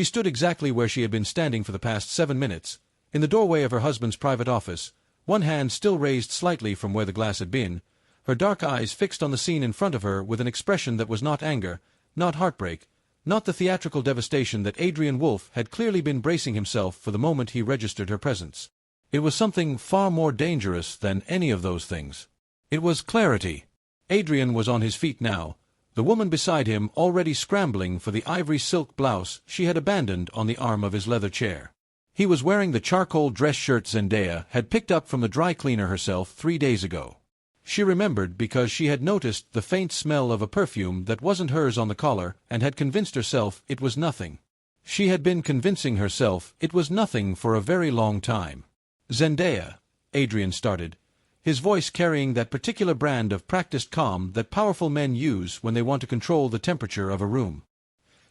She stood exactly where she had been standing for the past 7 minutes, in the doorway of her husband's private office, one hand still raised slightly from where the glass had been, her dark eyes fixed on the scene in front of her with an expression that was not anger, not heartbreak, not the theatrical devastation that Adrian Wolfe had clearly been bracing himself for the moment he registered her presence. It was something far more dangerous than any of those things. It was clarity. Adrian was on his feet now, the woman beside him already scrambling for the ivory silk blouse she had abandoned on the arm of his leather chair. He was wearing the charcoal dress shirt Zendaya had picked up from the dry cleaner herself 3 days ago. She remembered because she had noticed the faint smell of a perfume that wasn't hers on the collar and had convinced herself it was nothing. She had been convincing herself it was nothing for a very long time. "Zendaya," Adrian started, his voice carrying that particular brand of practiced calm that powerful men use when they want to control the temperature of a room.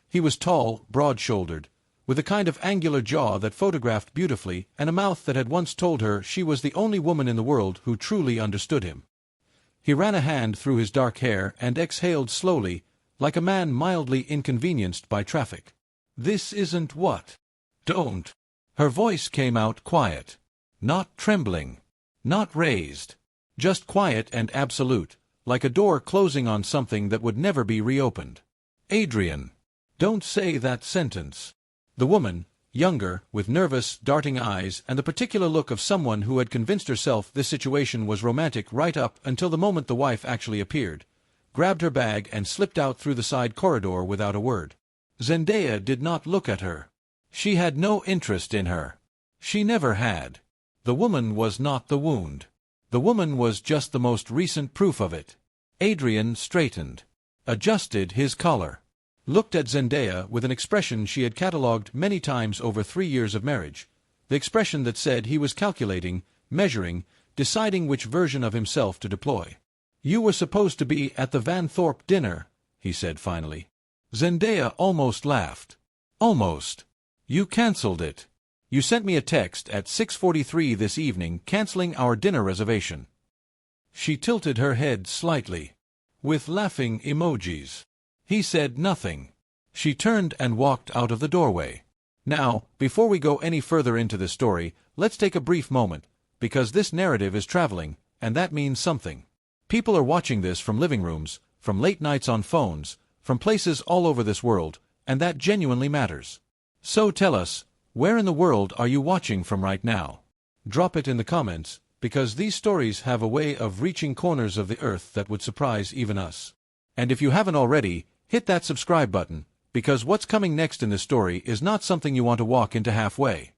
He was tall, broad-shouldered, with a kind of angular jaw that photographed beautifully and a mouth that had once told her she was the only woman in the world who truly understood him. He ran a hand through his dark hair and exhaled slowly, like a man mildly inconvenienced by traffic. "This isn't what?" "Don't." Her voice came out quiet. Not trembling. Not raised. Just quiet and absolute, like a door closing on something that would never be reopened. "Adrian. Don't say that sentence." The woman, younger, with nervous, darting eyes and the particular look of someone who had convinced herself this situation was romantic right up until the moment the wife actually appeared, grabbed her bag and slipped out through the side corridor without a word. Zendaya did not look at her. She had no interest in her. She never had. The woman was not the wound. The woman was just the most recent proof of it. Adrian straightened, adjusted his collar, looked at Zendaya with an expression she had catalogued many times over 3 years of marriage, the expression that said he was calculating, measuring, deciding which version of himself to deploy. "You were supposed to be at the Van Thorpe dinner," he said finally. Zendaya almost laughed. "Almost. You cancelled it. You sent me a text at 6:43 this evening cancelling our dinner reservation." She tilted her head slightly, with laughing emojis. He said nothing. She turned and walked out of the doorway. Now, before we go any further into this story, let's take a brief moment, because this narrative is traveling, and that means something. People are watching this from living rooms, from late nights on phones, from places all over this world, and that genuinely matters. So tell us, where in the world are you watching from right now? Drop it in the comments, because these stories have a way of reaching corners of the earth that would surprise even us. And if you haven't already, hit that subscribe button, because what's coming next in this story is not something you want to walk into halfway.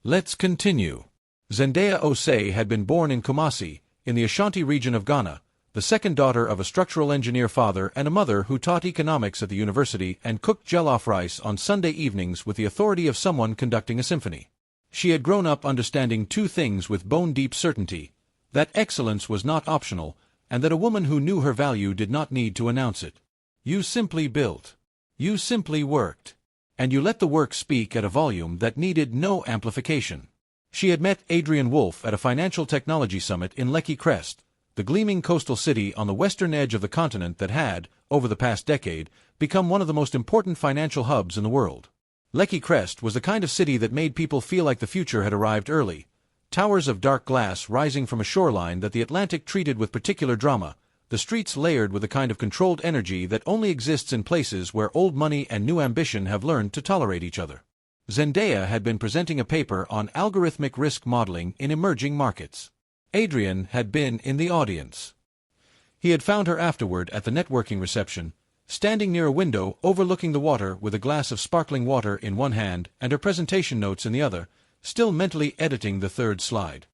Let's continue. Zendaya Osei had been born in Kumasi, in the Ashanti region of Ghana, the second daughter of a structural engineer father and a mother who taught economics at the university and cooked jollof rice on Sunday evenings with the authority of someone conducting a symphony. She had grown up understanding 2 things with bone-deep certainty: that excellence was not optional, and that a woman who knew her value did not need to announce it. You simply built. You simply worked. And you let the work speak at a volume that needed no amplification. She had met Adrian Wolfe at a financial technology summit in Lekki Crest, the gleaming coastal city on the western edge of the continent that had, over the past decade, become one of the most important financial hubs in the world. Lekki Crest was the kind of city that made people feel like the future had arrived early. Towers of dark glass rising from a shoreline that the Atlantic treated with particular drama, the streets layered with a kind of controlled energy that only exists in places where old money and new ambition have learned to tolerate each other. Zendaya had been presenting a paper on algorithmic risk modeling in emerging markets. Adrian had been in the audience. He had found her afterward at the networking reception, standing near a window overlooking the water with a glass of sparkling water in one hand and her presentation notes in the other, still mentally editing the 3rd slide.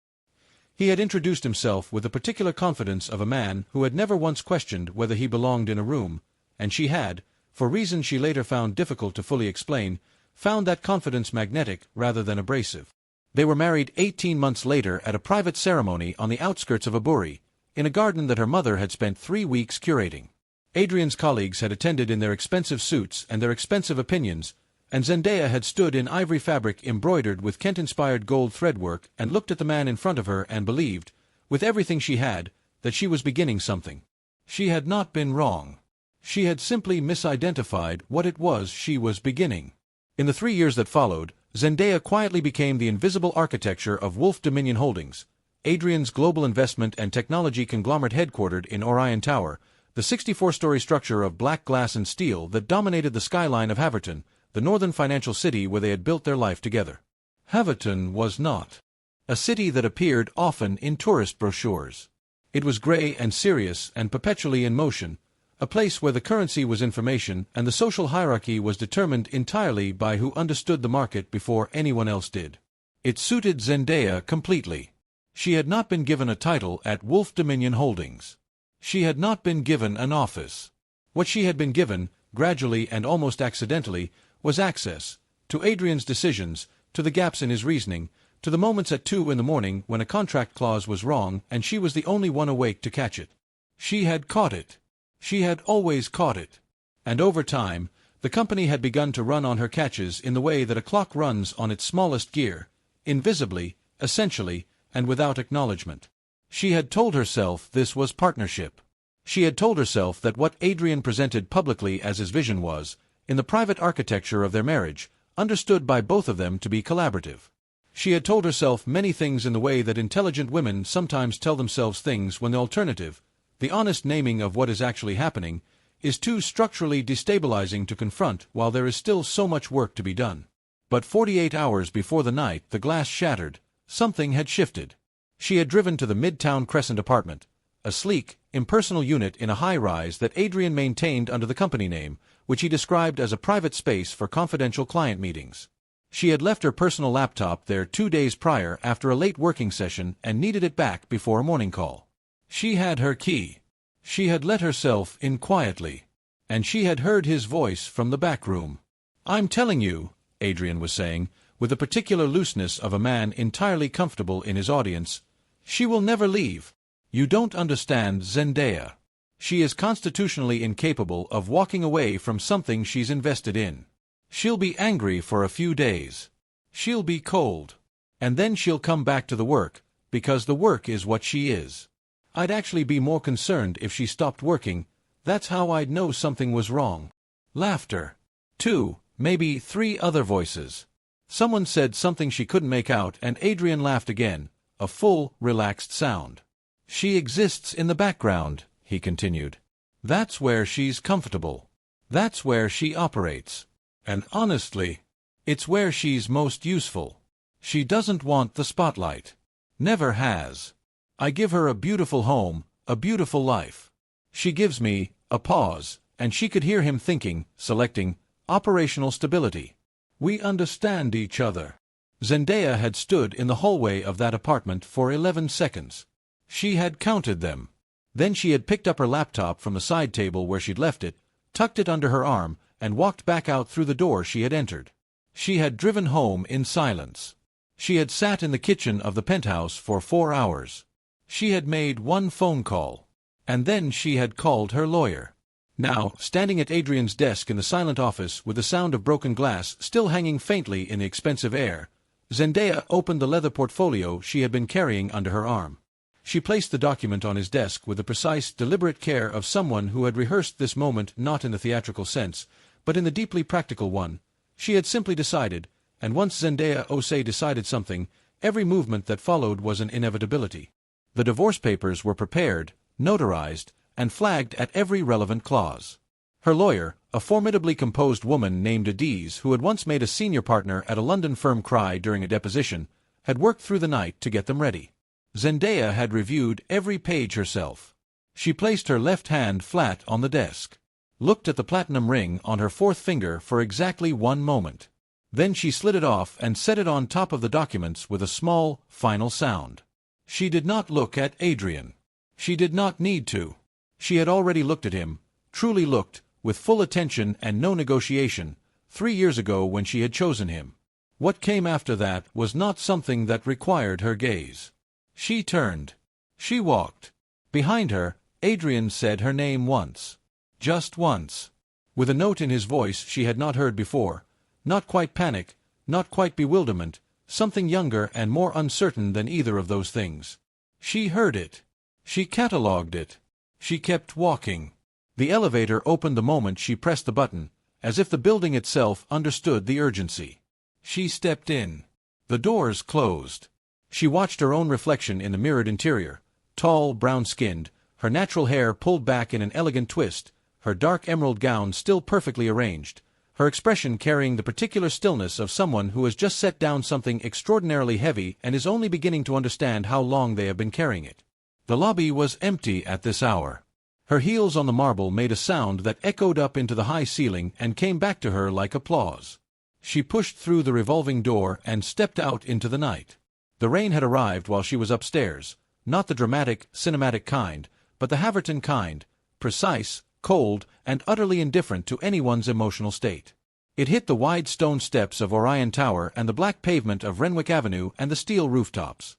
He had introduced himself with the particular confidence of a man who had never once questioned whether he belonged in a room, and she had, for reasons she later found difficult to fully explain, found that confidence magnetic rather than abrasive. They were married 18 months later at a private ceremony on the outskirts of Aburi, in a garden that her mother had spent 3 weeks curating. Adrian's colleagues had attended in their expensive suits and their expensive opinions, and Zendaya had stood in ivory fabric embroidered with Kent-inspired gold threadwork and looked at the man in front of her and believed, with everything she had, that she was beginning something. She had not been wrong. She had simply misidentified what it was she was beginning. In the 3 years that followed, Zendaya quietly became the invisible architecture of Wolfe Dominion Holdings, Adrian's global investment and technology conglomerate headquartered in Orion Tower, the 64-story structure of black glass and steel that dominated the skyline of Haverton, the northern financial city where they had built their life together. Haverton was not a city that appeared often in tourist brochures. It was gray and serious and perpetually in motion, a place where the currency was information and the social hierarchy was determined entirely by who understood the market before anyone else did. It suited Zendaya completely. She had not been given a title at Wolfe Dominion Holdings. She had not been given an office. What she had been given, gradually and almost accidentally, was access to Adrian's decisions, to the gaps in his reasoning, to the moments at 2 in the morning when a contract clause was wrong and she was the only one awake to catch it. She had caught it. She had always caught it. And over time, the company had begun to run on her catches in the way that a clock runs on its smallest gear, invisibly, essentially, and without acknowledgement. She had told herself this was partnership. She had told herself that what Adrian presented publicly as his vision was, in the private architecture of their marriage, understood by both of them to be collaborative. She had told herself many things in the way that intelligent women sometimes tell themselves things when the alternative, the honest naming of what is actually happening, is too structurally destabilizing to confront while there is still so much work to be done. But 48 hours before the night the glass shattered, something had shifted. She had driven to the Midtown Crescent apartment, a sleek, impersonal unit in a high-rise that Adrian maintained under the company name, which he described as a private space for confidential client meetings. She had left her personal laptop there 2 days prior after a late working session and needed it back before a morning call. She had her key. She had let herself in quietly. And she had heard his voice from the back room. "I'm telling you," Adrian was saying, with the particular looseness of a man entirely comfortable in his audience, "she will never leave. You don't understand Zendaya. She is constitutionally incapable of walking away from something she's invested in. She'll be angry for a few days. She'll be cold. And then she'll come back to the work, because the work is what she is. I'd actually be more concerned if she stopped working. That's how I'd know something was wrong." Laughter. 2, maybe 3 other voices. Someone said something she couldn't make out and Adrian laughed again, a full, relaxed sound. "She exists in the background," he continued. "That's where she's comfortable. That's where she operates. And honestly, it's where she's most useful. She doesn't want the spotlight. Never has. I give her a beautiful home, a beautiful life. She gives me a pause," and she could hear him thinking, selecting, operational stability. "We understand each other." Zendaya had stood in the hallway of that apartment for 11 seconds. She had counted them. Then she had picked up her laptop from the side table where she'd left it, tucked it under her arm, and walked back out through the door she had entered. She had driven home in silence. She had sat in the kitchen of the penthouse for 4 hours. She had made 1 phone call. And then she had called her lawyer. Now, standing at Adrian's desk in the silent office with the sound of broken glass still hanging faintly in the expensive air, Zendaya opened the leather portfolio she had been carrying under her arm. She placed the document on his desk with the precise, deliberate care of someone who had rehearsed this moment not in the theatrical sense, but in the deeply practical one. She had simply decided, and once Zendaya Osei decided something, every movement that followed was an inevitability. The divorce papers were prepared, notarized, and flagged at every relevant clause. Her lawyer, a formidably composed woman named Adiz, who had once made a senior partner at a London firm cry during a deposition, had worked through the night to get them ready. Zendaya had reviewed every page herself. She placed her left hand flat on the desk, looked at the platinum ring on her 4th finger for exactly 1 moment. Then she slid it off and set it on top of the documents with a small, final sound. She did not look at Adrian. She did not need to. She had already looked at him, truly looked, with full attention and no negotiation, 3 years ago when she had chosen him. What came after that was not something that required her gaze. She turned. She walked. Behind her, Adrian said her name once. Just once. With a note in his voice she had not heard before, not quite panic, not quite bewilderment, something younger and more uncertain than either of those things. She heard it. She catalogued it. She kept walking. The elevator opened the moment she pressed the button, as if the building itself understood the urgency. She stepped in. The doors closed. She watched her own reflection in the mirrored interior, tall, brown-skinned, her natural hair pulled back in an elegant twist, her dark emerald gown still perfectly arranged, her expression carrying the particular stillness of someone who has just set down something extraordinarily heavy and is only beginning to understand how long they have been carrying it. The lobby was empty at this hour. Her heels on the marble made a sound that echoed up into the high ceiling and came back to her like applause. She pushed through the revolving door and stepped out into the night. The rain had arrived while she was upstairs, not the dramatic, cinematic kind, but the Haverton kind, precise, cold, and utterly indifferent to anyone's emotional state. It hit the wide stone steps of Orion Tower and the black pavement of Renwick Avenue and the steel rooftops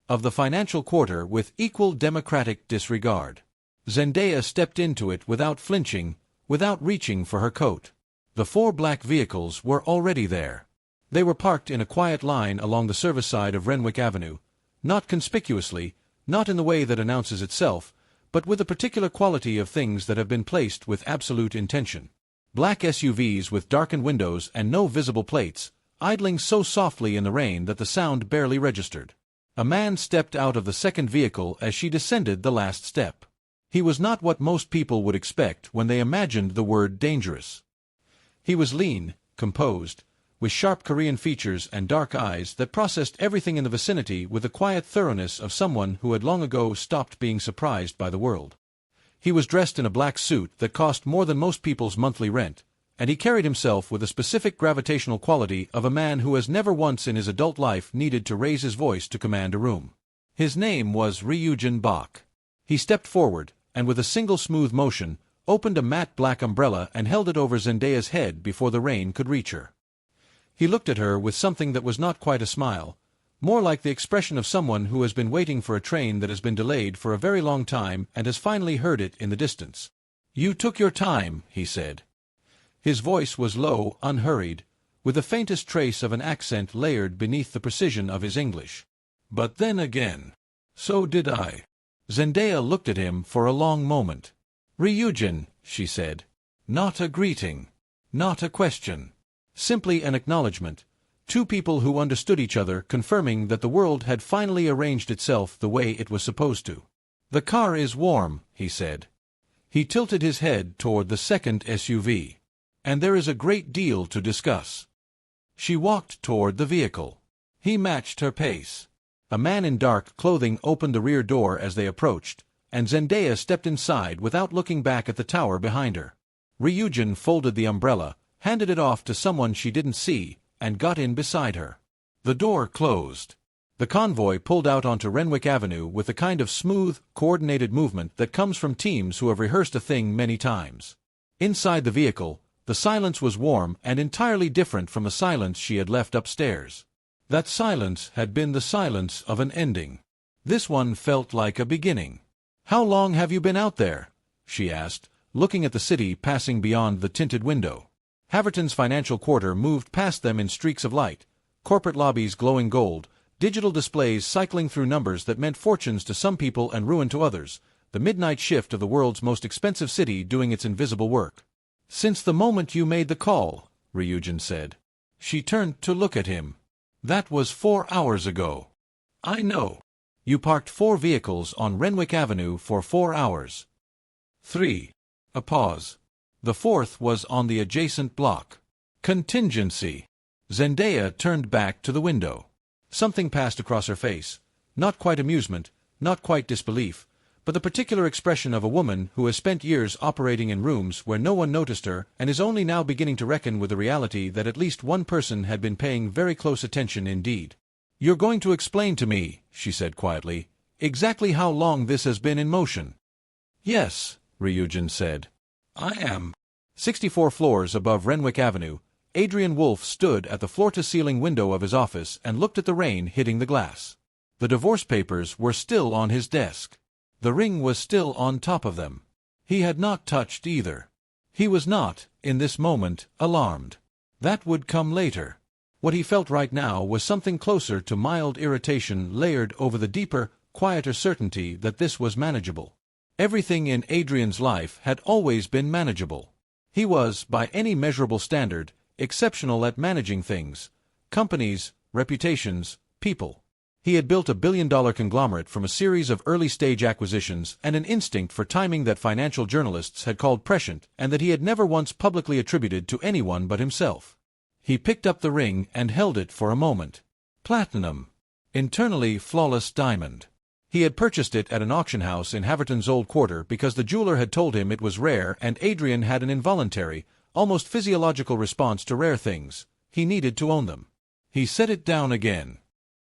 of the financial quarter with equal democratic disregard. Zendaya stepped into it without flinching, without reaching for her coat. The 4 black vehicles were already there. They were parked in a quiet line along the service side of Renwick Avenue, not conspicuously, not in the way that announces itself, but with a particular quality of things that have been placed with absolute intention. Black SUVs with darkened windows and no visible plates, idling so softly in the rain that the sound barely registered. A man stepped out of the second vehicle as she descended the last step. He was not what most people would expect when they imagined the word dangerous. He was lean, composed, with sharp Korean features and dark eyes that processed everything in the vicinity with the quiet thoroughness of someone who had long ago stopped being surprised by the world. He was dressed in a black suit that cost more than most people's monthly rent, and he carried himself with the specific gravitational quality of a man who has never once in his adult life needed to raise his voice to command a room. His name was Ryujin Bak. He stepped forward, and with a single smooth motion, opened a matte black umbrella and held it over Zendaya's head before the rain could reach her. He looked at her with something that was not quite a smile, more like the expression of someone who has been waiting for a train that has been delayed for a very long time and has finally heard it in the distance. "You took your time," he said. His voice was low, unhurried, with the faintest trace of an accent layered beneath the precision of his English. "But then again, so did I." Zendaya looked at him for a long moment. "Ryujin," she said. Not a greeting. Not a question. Simply an acknowledgement. Two people who understood each other confirming that the world had finally arranged itself the way it was supposed to. "The car is warm," he said. He tilted his head toward the second SUV. "And there is a great deal to discuss." She walked toward the vehicle. He matched her pace. A man in dark clothing opened the rear door as they approached, and Zendaya stepped inside without looking back at the tower behind her. Ryujin folded the umbrella, handed it off to someone she didn't see, and got in beside her. The door closed. The convoy pulled out onto Renwick Avenue with the kind of smooth, coordinated movement that comes from teams who have rehearsed a thing many times. Inside the vehicle, the silence was warm and entirely different from the silence she had left upstairs. That silence had been the silence of an ending. This one felt like a beginning. "How long have you been out there?" she asked, looking at the city passing beyond the tinted window. Haverton's financial quarter moved past them in streaks of light, corporate lobbies glowing gold, digital displays cycling through numbers that meant fortunes to some people and ruin to others, the midnight shift of the world's most expensive city doing its invisible work. "Since the moment you made the call," Ryujin said. She turned to look at him. "That was 4 hours ago." "I know. You parked 4 vehicles on Renwick Avenue for 4 hours. 3. A pause. The 4th was on the adjacent block. Contingency." Zendaya turned back to the window. Something passed across her face. Not quite amusement, not quite disbelief, but the particular expression of a woman who has spent years operating in rooms where no one noticed her and is only now beginning to reckon with the reality that at least one person had been paying very close attention indeed. "You're going to explain to me," she said quietly, "exactly how long this has been in motion." "Yes," Ryujin said. "I am." 64 floors above Renwick Avenue, Adrian Wolfe stood at the floor-to-ceiling window of his office and looked at the rain hitting the glass. The divorce papers were still on his desk. The ring was still on top of them. He had not touched either. He was not, in this moment, alarmed. That would come later. What he felt right now was something closer to mild irritation layered over the deeper, quieter certainty that this was manageable. Everything in Adrian's life had always been manageable. He was, by any measurable standard, exceptional at managing things: companies, reputations, people. He had built a billion-dollar conglomerate from a series of early-stage acquisitions and an instinct for timing that financial journalists had called prescient and that he had never once publicly attributed to anyone but himself. He picked up the ring and held it for a moment. Platinum. Internally flawless diamond. He had purchased it at an auction house in Haverton's Old Quarter because the jeweler had told him it was rare, and Adrian had an involuntary, almost physiological response to rare things. He needed to own them. He set it down again.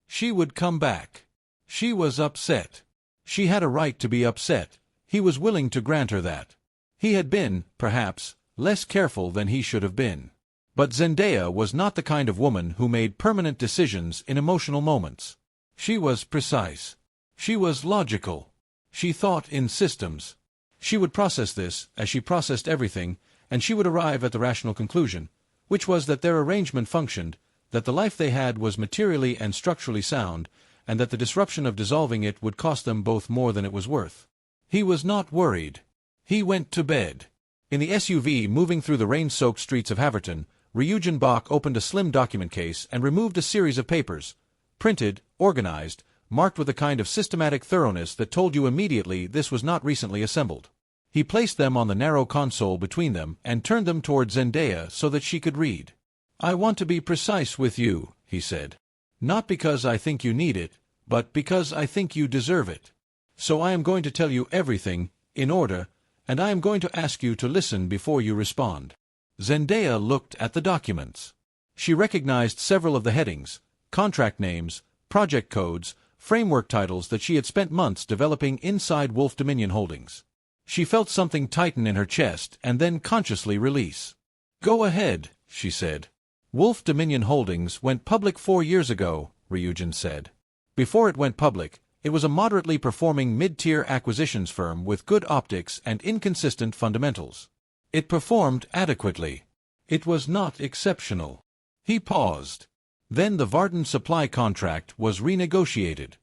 She would come back. She was upset. She had a right to be upset. He was willing to grant her that. He had been, perhaps, less careful than he should have been. But Zendaya was not the kind of woman who made permanent decisions in emotional moments. She was precise. She was logical. She thought in systems. She would process this, as she processed everything, and she would arrive at the rational conclusion, which was that their arrangement functioned, that the life they had was materially and structurally sound, and that the disruption of dissolving it would cost them both more than it was worth. He was not worried. He went to bed. In the SUV moving through the rain-soaked streets of Haverton, Ryujin Bach opened a slim document case and removed a series of papers, printed, organized, marked with a kind of systematic thoroughness that told you immediately this was not recently assembled. He placed them on the narrow console between them and turned them toward Zendaya so that she could read. "I want to be precise with you," he said. "Not because I think you need it, but because I think you deserve it. So I am going to tell you everything, in order, and I am going to ask you to listen before you respond." Zendaya looked at the documents. She recognized several of the headings, contract names, project codes, framework titles that she had spent months developing inside Wolfe Dominion Holdings. She felt something tighten in her chest and then consciously release. "Go ahead," she said. "Wolfe Dominion Holdings went public 4 years ago," Ryujin said. "Before it went public, it was a moderately performing mid-tier acquisitions firm with good optics and inconsistent fundamentals. It performed adequately. It was not exceptional." He paused. Then the Varden supply contract was renegotiated.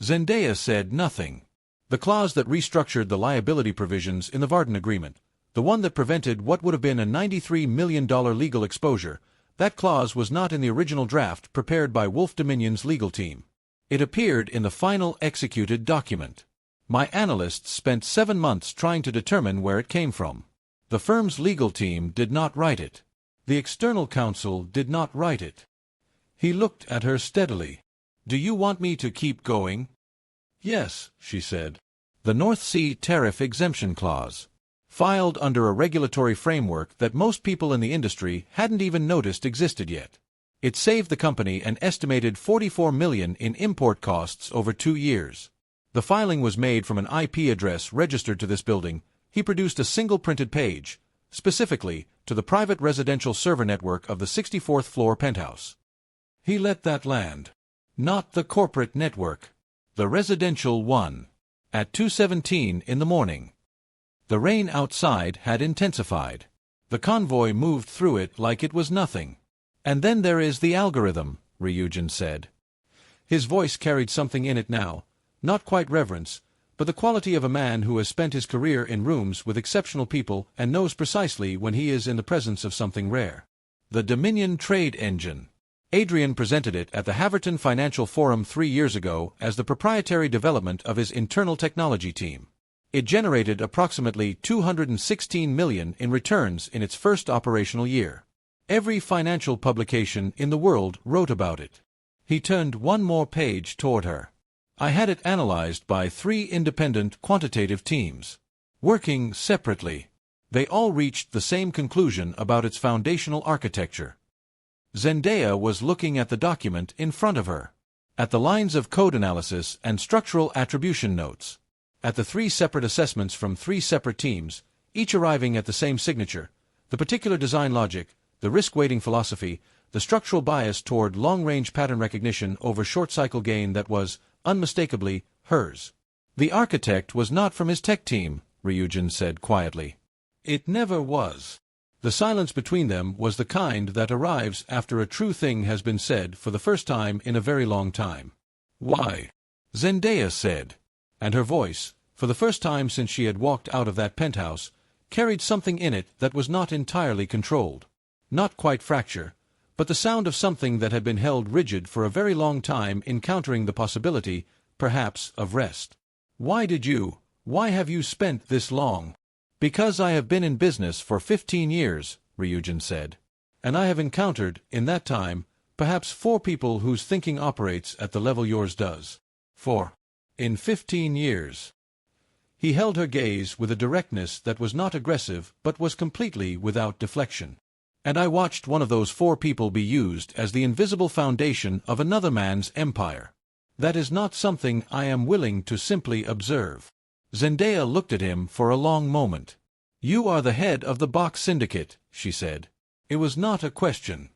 Zendaya said nothing. The clause that restructured the liability provisions in the Varden agreement, the one that prevented what would have been a $93 million legal exposure, that clause was not in the original draft prepared by Wolfe Dominion's legal team. It appeared in the final executed document. My analysts spent 7 months trying to determine where it came from. The firm's legal team did not write it. The external counsel did not write it. He looked at her steadily. "Do you want me to keep going?" "Yes," she said. "The North Sea Tariff Exemption Clause. Filed under a regulatory framework that most people in the industry hadn't even noticed existed yet. It saved the company an estimated $44 million in import costs over 2 years. The filing was made from an IP address registered to this building." He produced a single printed page, specifically, to the private residential server network of the 64th floor penthouse. He let that land. Not the corporate network. The residential one. At 2:17 in the morning. The rain outside had intensified. The convoy moved through it like it was nothing. "And then there is the algorithm," Ryujin said. His voice carried something in it now, not quite reverence, but the quality of a man who has spent his career in rooms with exceptional people and knows precisely when he is in the presence of something rare. The Dominion Trade Engine. Adrian presented it at the Haverton Financial Forum 3 years ago as the proprietary development of his internal technology team. It generated approximately $216 million in returns in its first operational year. Every financial publication in the world wrote about it. He turned one more page toward her. "I had it analyzed by 3 independent quantitative teams. Working separately. They all reached the same conclusion about its foundational architecture." Zendaya was looking at the document in front of her. At the lines of code analysis and structural attribution notes. At the 3 separate assessments from 3 separate teams, each arriving at the same signature, the particular design logic, the risk-weighting philosophy, the structural bias toward long-range pattern recognition over short-cycle gain that was, unmistakably, hers. "The architect was not from his tech team," Ryujin said quietly. "It never was." The silence between them was the kind that arrives after a true thing has been said for the first time in a very long time. "Why?" Zendaya said. And her voice, for the first time since she had walked out of that penthouse, carried something in it that was not entirely controlled. Not quite fracture, but the sound of something that had been held rigid for a very long time, encountering the possibility, perhaps, of rest. Why have you spent this long? Because I have been in business for 15 years, Ryujin said. And I have encountered, in that time, perhaps 4 people whose thinking operates at the level yours does. 4. In 15 years. He held her gaze with a directness that was not aggressive but was completely without deflection. And I watched one of those 4 people be used as the invisible foundation of another man's empire. That is not something I am willing to simply observe. Zendaya looked at him for a long moment. You are the head of the Box Syndicate, she said. It was not a question.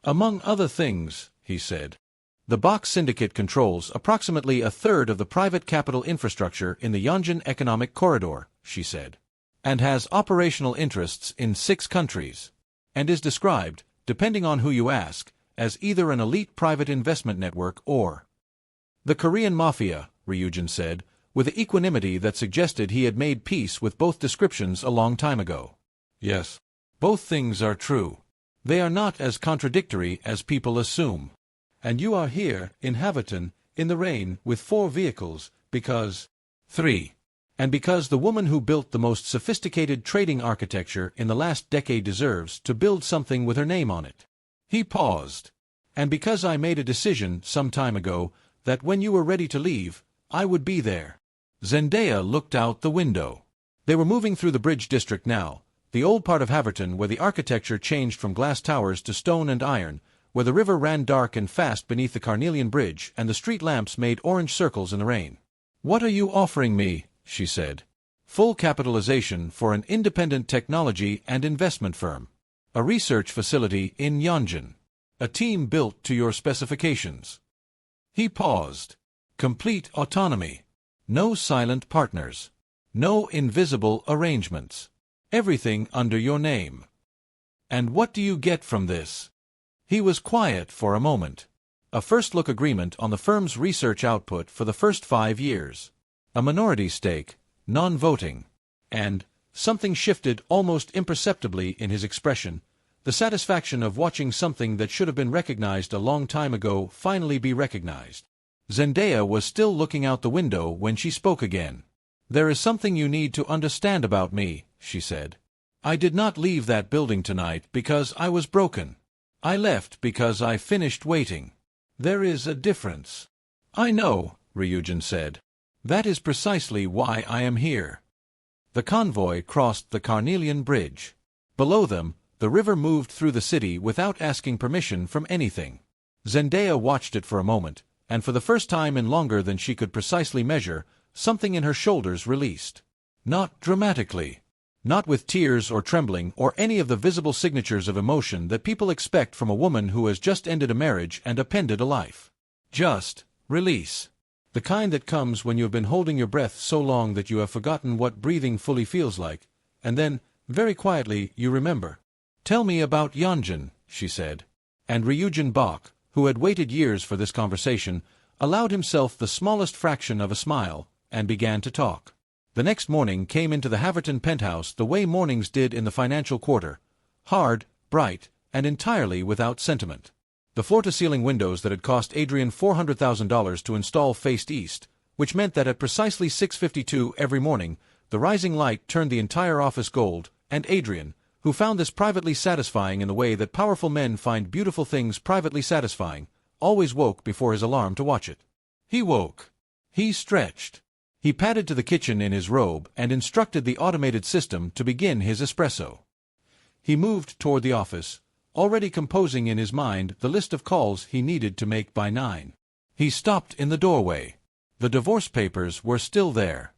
Among other things, he said. The Box Syndicate controls approximately a third of the private capital infrastructure in the Yongjin Economic Corridor, she said, and has operational interests in 6 countries, and is described, depending on who you ask, as either an elite private investment network or the Korean Mafia, Ryujin said, with equanimity that suggested he had made peace with both descriptions a long time ago. Yes. Both things are true. They are not as contradictory as people assume. And you are here, in Haverton, in the rain, with 4 vehicles, because 3. And because the woman who built the most sophisticated trading architecture in the last decade deserves to build something with her name on it. He paused. And because I made a decision some time ago that when you were ready to leave, I would be there. Zendaya looked out the window. They were moving through the Bridge District now, the old part of Haverton where the architecture changed from glass towers to stone and iron, where the river ran dark and fast beneath the Carnelian Bridge and the street lamps made orange circles in the rain. What are you offering me? She said. Full capitalization for an independent technology and investment firm. A research facility in Yongjin. A team built to your specifications. He paused. Complete autonomy. No silent partners. No invisible arrangements. Everything under your name. And what do you get from this? He was quiet for a moment. A first-look agreement on the firm's research output for the first 5 years. A minority stake, non-voting. And something shifted almost imperceptibly in his expression, the satisfaction of watching something that should have been recognized a long time ago finally be recognized. Zendaya was still looking out the window when she spoke again. There is something you need to understand about me, she said. I did not leave that building tonight because I was broken. I left because I finished waiting. There is a difference. I know, Ryujin said. That is precisely why I am here. The convoy crossed the Carnelian Bridge. Below them, the river moved through the city without asking permission from anything. Zendaya watched it for a moment, and for the first time in longer than she could precisely measure, something in her shoulders released. Not dramatically. Not with tears or trembling or any of the visible signatures of emotion that people expect from a woman who has just ended a marriage and appended a life. Just release. The kind that comes when you have been holding your breath so long that you have forgotten what breathing fully feels like, and then, very quietly, you remember. Tell me about Yongjin, she said. And Ryujin Bok, who had waited years for this conversation, allowed himself the smallest fraction of a smile, and began to talk. The next morning came into the Haverton penthouse the way mornings did in the financial quarter, hard, bright, and entirely without sentiment. The floor-to-ceiling windows that had cost Adrian $400,000 to install faced east, which meant that at precisely 6:52 every morning, the rising light turned the entire office gold, and Adrian, who found this privately satisfying in the way that powerful men find beautiful things privately satisfying, always woke before his alarm to watch it. He woke. He stretched. He padded to the kitchen in his robe and instructed the automated system to begin his espresso. He moved toward the office, already composing in his mind the list of calls he needed to make by 9. He stopped in the doorway. The divorce papers were still there.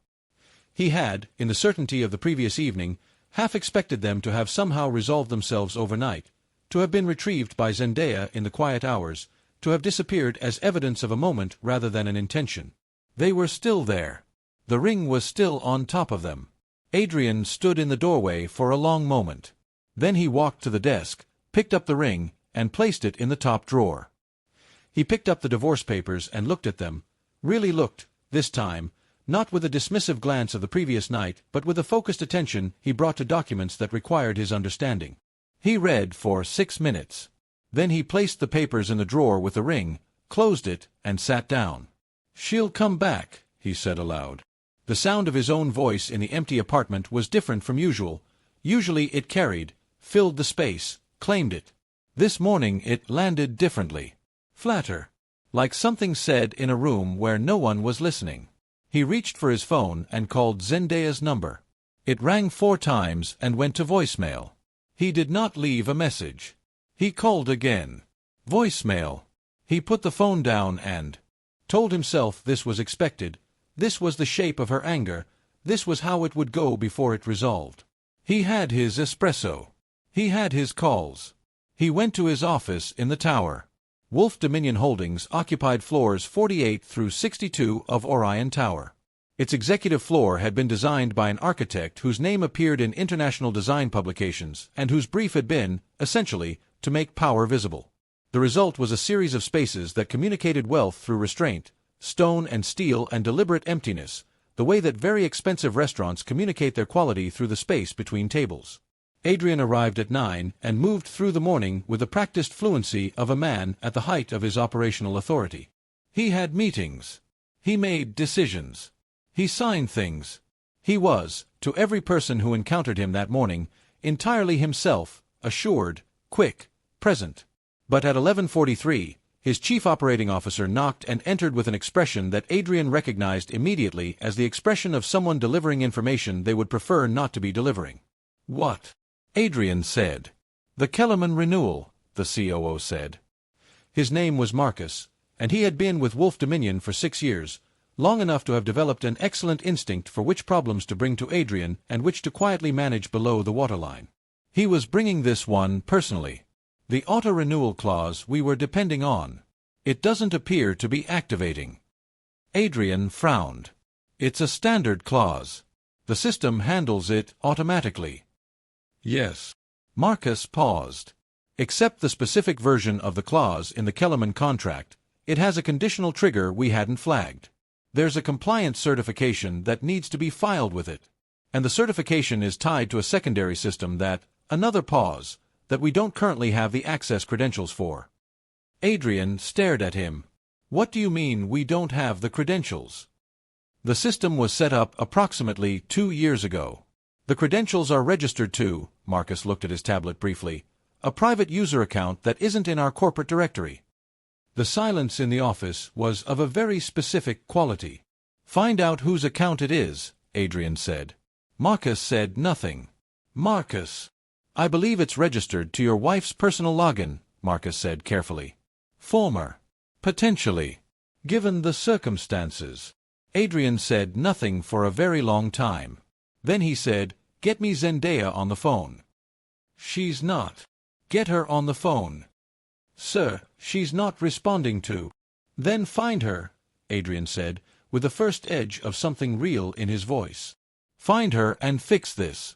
He had, in the certainty of the previous evening, half expected them to have somehow resolved themselves overnight, to have been retrieved by Zendaya in the quiet hours, to have disappeared as evidence of a moment rather than an intention. They were still there. The ring was still on top of them. Adrian stood in the doorway for a long moment. Then he walked to the desk, picked up the ring, and placed it in the top drawer. He picked up the divorce papers and looked at them, really looked, this time, Not with a dismissive glance of the previous night, but with the focused attention he brought to documents that required his understanding. He read for 6 minutes. Then he placed the papers in the drawer with the ring, closed it, and sat down. "She'll come back," he said aloud. The sound of his own voice in the empty apartment was different from usual. Usually it carried, filled the space, claimed it. This morning it landed differently. Flatter. Like something said in a room where no one was listening. He reached for his phone and called Zendaya's number. It rang 4 times and went to voicemail. He did not leave a message. He called again. Voicemail. He put the phone down and told himself this was expected. This was the shape of her anger. This was how it would go before it resolved. He had his espresso. He had his calls. He went to his office in the tower. Wolfe Dominion Holdings occupied floors 48 through 62 of Orion Tower. Its executive floor had been designed by an architect whose name appeared in international design publications and whose brief had been, essentially, to make power visible. The result was a series of spaces that communicated wealth through restraint, stone and steel and deliberate emptiness, the way that very expensive restaurants communicate their quality through the space between tables. Adrian arrived at 9 and moved through the morning with the practiced fluency of a man at the height of his operational authority. He had meetings. He made decisions. He signed things. He was, to every person who encountered him that morning, entirely himself, assured, quick, present. But at 11:43, his chief operating officer knocked and entered with an expression that Adrian recognized immediately as the expression of someone delivering information they would prefer not to be delivering. "What?" Adrian said. "The Kellerman renewal," the COO said. His name was Marcus, and he had been with Wolfe Dominion for 6 years, long enough to have developed an excellent instinct for which problems to bring to Adrian and which to quietly manage below the waterline. He was bringing this one personally. "The auto-renewal clause we were depending on. It doesn't appear to be activating." Adrian frowned. "It's a standard clause. The system handles it automatically." "Yes." Marcus paused. "Except the specific version of the clause in the Kellerman contract, it has a conditional trigger we hadn't flagged. There's a compliance certification that needs to be filed with it. And the certification is tied to a secondary system another pause, that we don't currently have the access credentials for." Adrian stared at him. "What do you mean we don't have the credentials?" "The system was set up approximately 2 years ago. The credentials are registered to," Marcus looked at his tablet briefly, "a private user account that isn't in our corporate directory." The silence in the office was of a very specific quality. "Find out whose account it is," Adrian said. Marcus said nothing. "Marcus." "I believe it's registered to your wife's personal login," Marcus said carefully. "Former. Potentially. Given the circumstances." Adrian said nothing for a very long time. Then he said, "Get me Zendaya on the phone." "She's not." "Get her on the phone." "Sir, she's not responding to." "Then find her," Adrian said, with the first edge of something real in his voice. "Find her and fix this."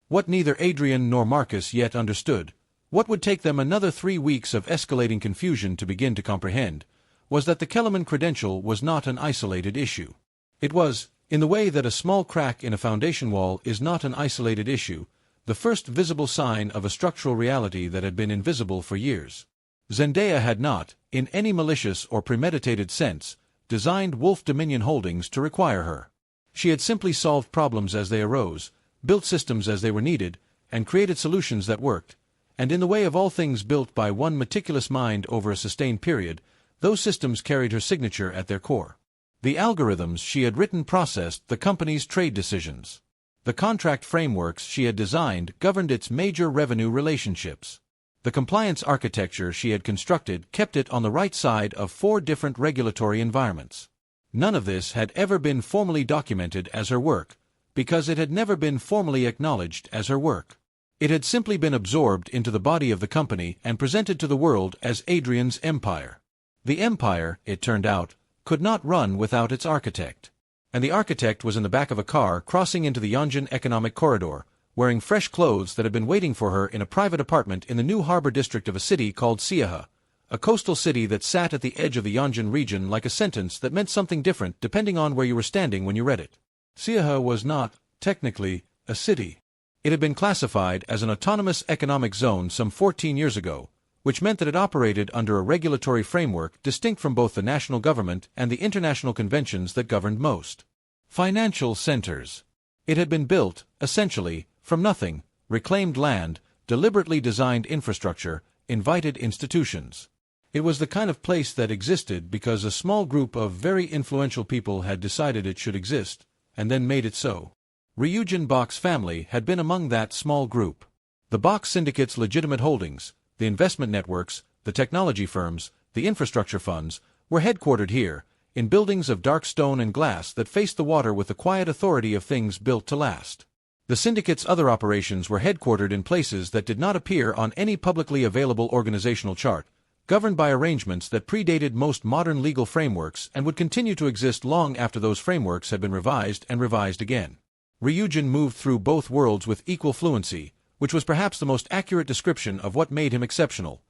What neither Adrian nor Marcus yet understood, what would take them another 3 weeks of escalating confusion to begin to comprehend, was that the Kellerman credential was not an isolated issue. It was, in the way that a small crack in a foundation wall is not an isolated issue, the first visible sign of a structural reality that had been invisible for years. Zendaya had not, in any malicious or premeditated sense, designed Wolfe Dominion Holdings to require her. She had simply solved problems as they arose, built systems as they were needed, and created solutions that worked. And in the way of all things built by one meticulous mind over a sustained period, those systems carried her signature at their core. The algorithms she had written processed the company's trade decisions. The contract frameworks she had designed governed its major revenue relationships. The compliance architecture she had constructed kept it on the right side of 4 different regulatory environments. None of this had ever been formally documented as her work, because it had never been formally acknowledged as her work. It had simply been absorbed into the body of the company and presented to the world as Adrian's empire. The empire, it turned out, could not run without its architect. And the architect was in the back of a car crossing into the Yonjan Economic Corridor, wearing fresh clothes that had been waiting for her in a private apartment in the new harbor district of a city called Siaha, a coastal city that sat at the edge of the Yonjan region like a sentence that meant something different depending on where you were standing when you read it. Siaha was not, technically, a city. It had been classified as an autonomous economic zone some 14 years ago, which meant that it operated under a regulatory framework distinct from both the national government and the international conventions that governed most financial centers. It had been built, essentially, from nothing, reclaimed land, deliberately designed infrastructure, invited institutions. It was the kind of place that existed because a small group of very influential people had decided it should exist, and then made it so. Ryujin Bok's family had been among that small group. The Bok syndicate's legitimate holdings, the investment networks, the technology firms, the infrastructure funds, were headquartered here, in buildings of dark stone and glass that faced the water with the quiet authority of things built to last. The syndicate's other operations were headquartered in places that did not appear on any publicly available organizational chart, governed by arrangements that predated most modern legal frameworks and would continue to exist long after those frameworks had been revised and revised again. Ryujin moved through both worlds with equal fluency, which was perhaps the most accurate description of what made him exceptional.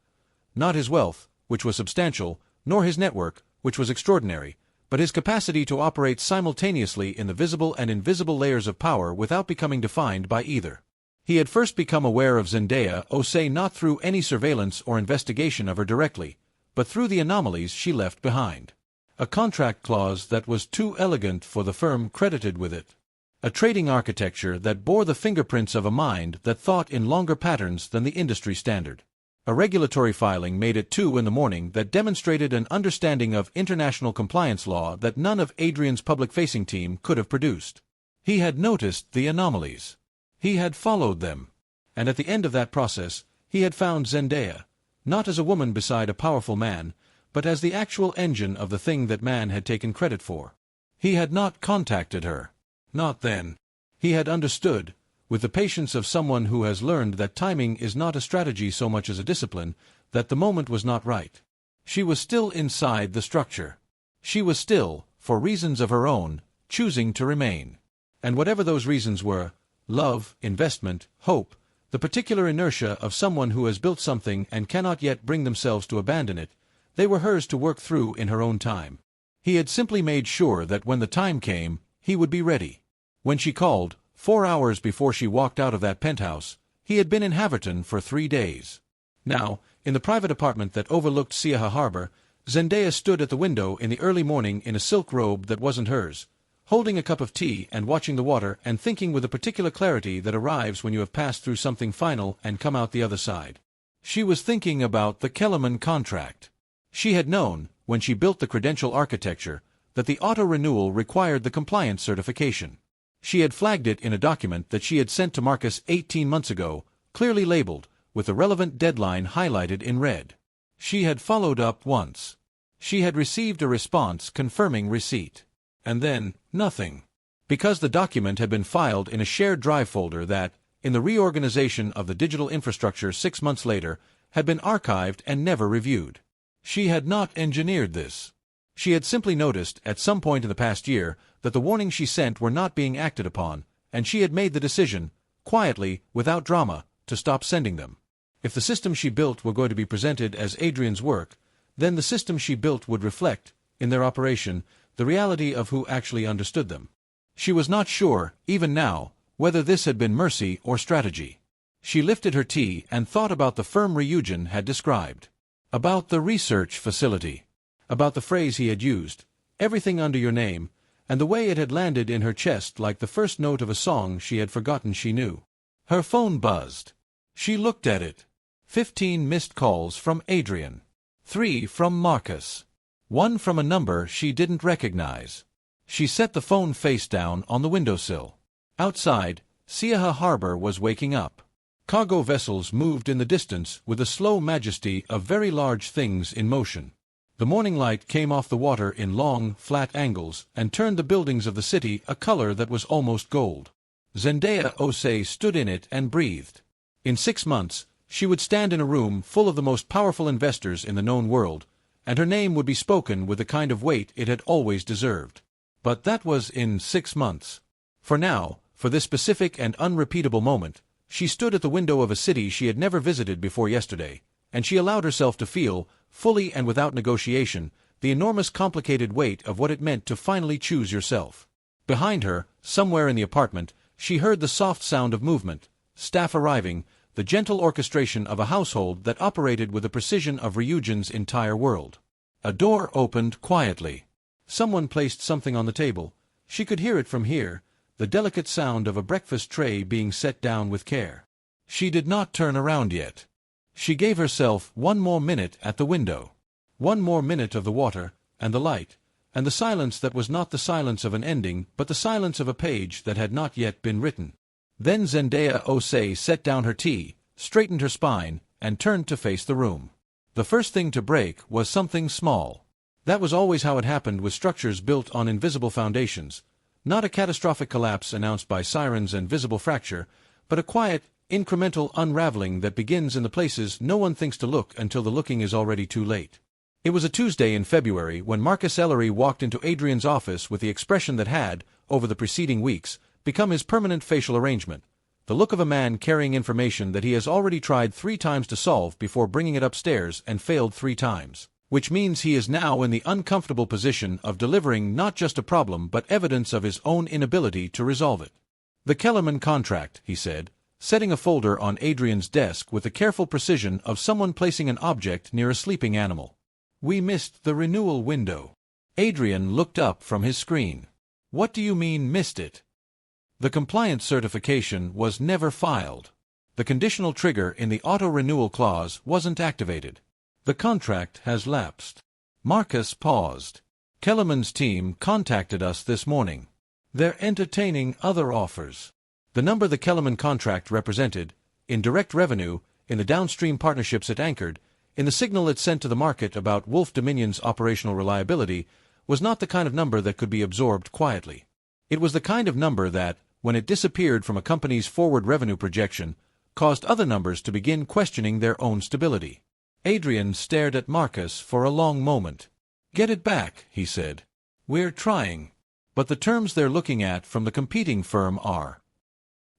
Not his wealth, which was substantial, nor his network, which was extraordinary, but his capacity to operate simultaneously in the visible and invisible layers of power without becoming defined by either. He had first become aware of Zendaya Osei not through any surveillance or investigation of her directly, but through the anomalies she left behind. A contract clause that was too elegant for the firm credited with it. A trading architecture that bore the fingerprints of a mind that thought in longer patterns than the industry standard. A regulatory filing made at 2 a.m. that demonstrated an understanding of international compliance law that none of Adrian's public-facing team could have produced. He had noticed the anomalies. He had followed them. And at the end of that process, he had found Zendaya, not as a woman beside a powerful man, but as the actual engine of the thing that man had taken credit for. He had not contacted her. Not then. He had understood, with the patience of someone who has learned that timing is not a strategy so much as a discipline, that the moment was not right. She was still inside the structure. She was still, for reasons of her own, choosing to remain. And whatever those reasons were, love, investment, hope, the particular inertia of someone who has built something and cannot yet bring themselves to abandon it, they were hers to work through in her own time. He had simply made sure that when the time came, he would be ready. When she called, 4 hours before she walked out of that penthouse, he had been in Haverton for 3 days. Now, in the private apartment that overlooked Siaha Harbor, Zendaya stood at the window in the early morning in a silk robe that wasn't hers, holding a cup of tea and watching the water and thinking with a particular clarity that arrives when you have passed through something final and come out the other side. She was thinking about the Kellerman contract. She had known, when she built the credential architecture, that the auto-renewal required the compliance certification. She had flagged it in a document that she had sent to Marcus 18 months ago, clearly labeled, with the relevant deadline highlighted in red. She had followed up once. She had received a response confirming receipt. And then, nothing. Because the document had been filed in a shared drive folder that, in the reorganization of the digital infrastructure 6 months later, had been archived and never reviewed. She had not engineered this. She had simply noticed, at some point in the past year, that the warnings she sent were not being acted upon, and she had made the decision, quietly, without drama, to stop sending them. If the system she built were going to be presented as Adrian's work, then the system she built would reflect, in their operation, the reality of who actually understood them. She was not sure, even now, whether this had been mercy or strategy. She lifted her tea and thought about the firm Ryujin had described. About the research facility. About the phrase he had used, everything under your name, and the way it had landed in her chest like the first note of a song she had forgotten she knew. Her phone buzzed. She looked at it. 15 missed calls from Adrian. 3 from Marcus. 1 from a number she didn't recognize. She set the phone face down on the windowsill. Outside, Siaha Harbor was waking up. Cargo vessels moved in the distance with the slow majesty of very large things in motion. The morning light came off the water in long, flat angles and turned the buildings of the city a color that was almost gold. Zendaya Osei stood in it and breathed. In 6 months, she would stand in a room full of the most powerful investors in the known world, and her name would be spoken with the kind of weight it had always deserved. But that was in 6 months. For now, for this specific and unrepeatable moment, she stood at the window of a city she had never visited before yesterday, and she allowed herself to feel, fully and without negotiation, the enormous complicated weight of what it meant to finally choose yourself. Behind her, somewhere in the apartment, she heard the soft sound of movement, staff arriving, the gentle orchestration of a household that operated with the precision of Ryujin's entire world. A door opened quietly. Someone placed something on the table. She could hear it from here, the delicate sound of a breakfast tray being set down with care. She did not turn around yet. She gave herself one more minute at the window. One more minute of the water, and the light, and the silence that was not the silence of an ending but the silence of a page that had not yet been written. Then Zendaya Osei set down her tea, straightened her spine, and turned to face the room. The first thing to break was something small. That was always how it happened with structures built on invisible foundations. Not a catastrophic collapse announced by sirens and visible fracture, but a quiet, incremental unraveling that begins in the places no one thinks to look until the looking is already too late. It was a Tuesday in February when Marcus Ellery walked into Adrian's office with the expression that had, over the preceding weeks, become his permanent facial arrangement, the look of a man carrying information that he has already tried 3 times to solve before bringing it upstairs and failed 3 times, which means he is now in the uncomfortable position of delivering not just a problem but evidence of his own inability to resolve it. "The Kellerman contract," he said, setting a folder on Adrian's desk with the careful precision of someone placing an object near a sleeping animal. "We missed the renewal window." Adrian looked up from his screen. "What do you mean missed it?" "The compliance certification was never filed. The conditional trigger in the auto-renewal clause wasn't activated. The contract has lapsed." Marcus paused. "Kellerman's team contacted us this morning. They're entertaining other offers." The number the Kellerman contract represented, in direct revenue, in the downstream partnerships it anchored, in the signal it sent to the market about Wolfe Dominion's operational reliability, was not the kind of number that could be absorbed quietly. It was the kind of number that, when it disappeared from a company's forward revenue projection, caused other numbers to begin questioning their own stability. Adrian stared at Marcus for a long moment. "Get it back," he said. "We're trying. But the terms they're looking at from the competing firm are—"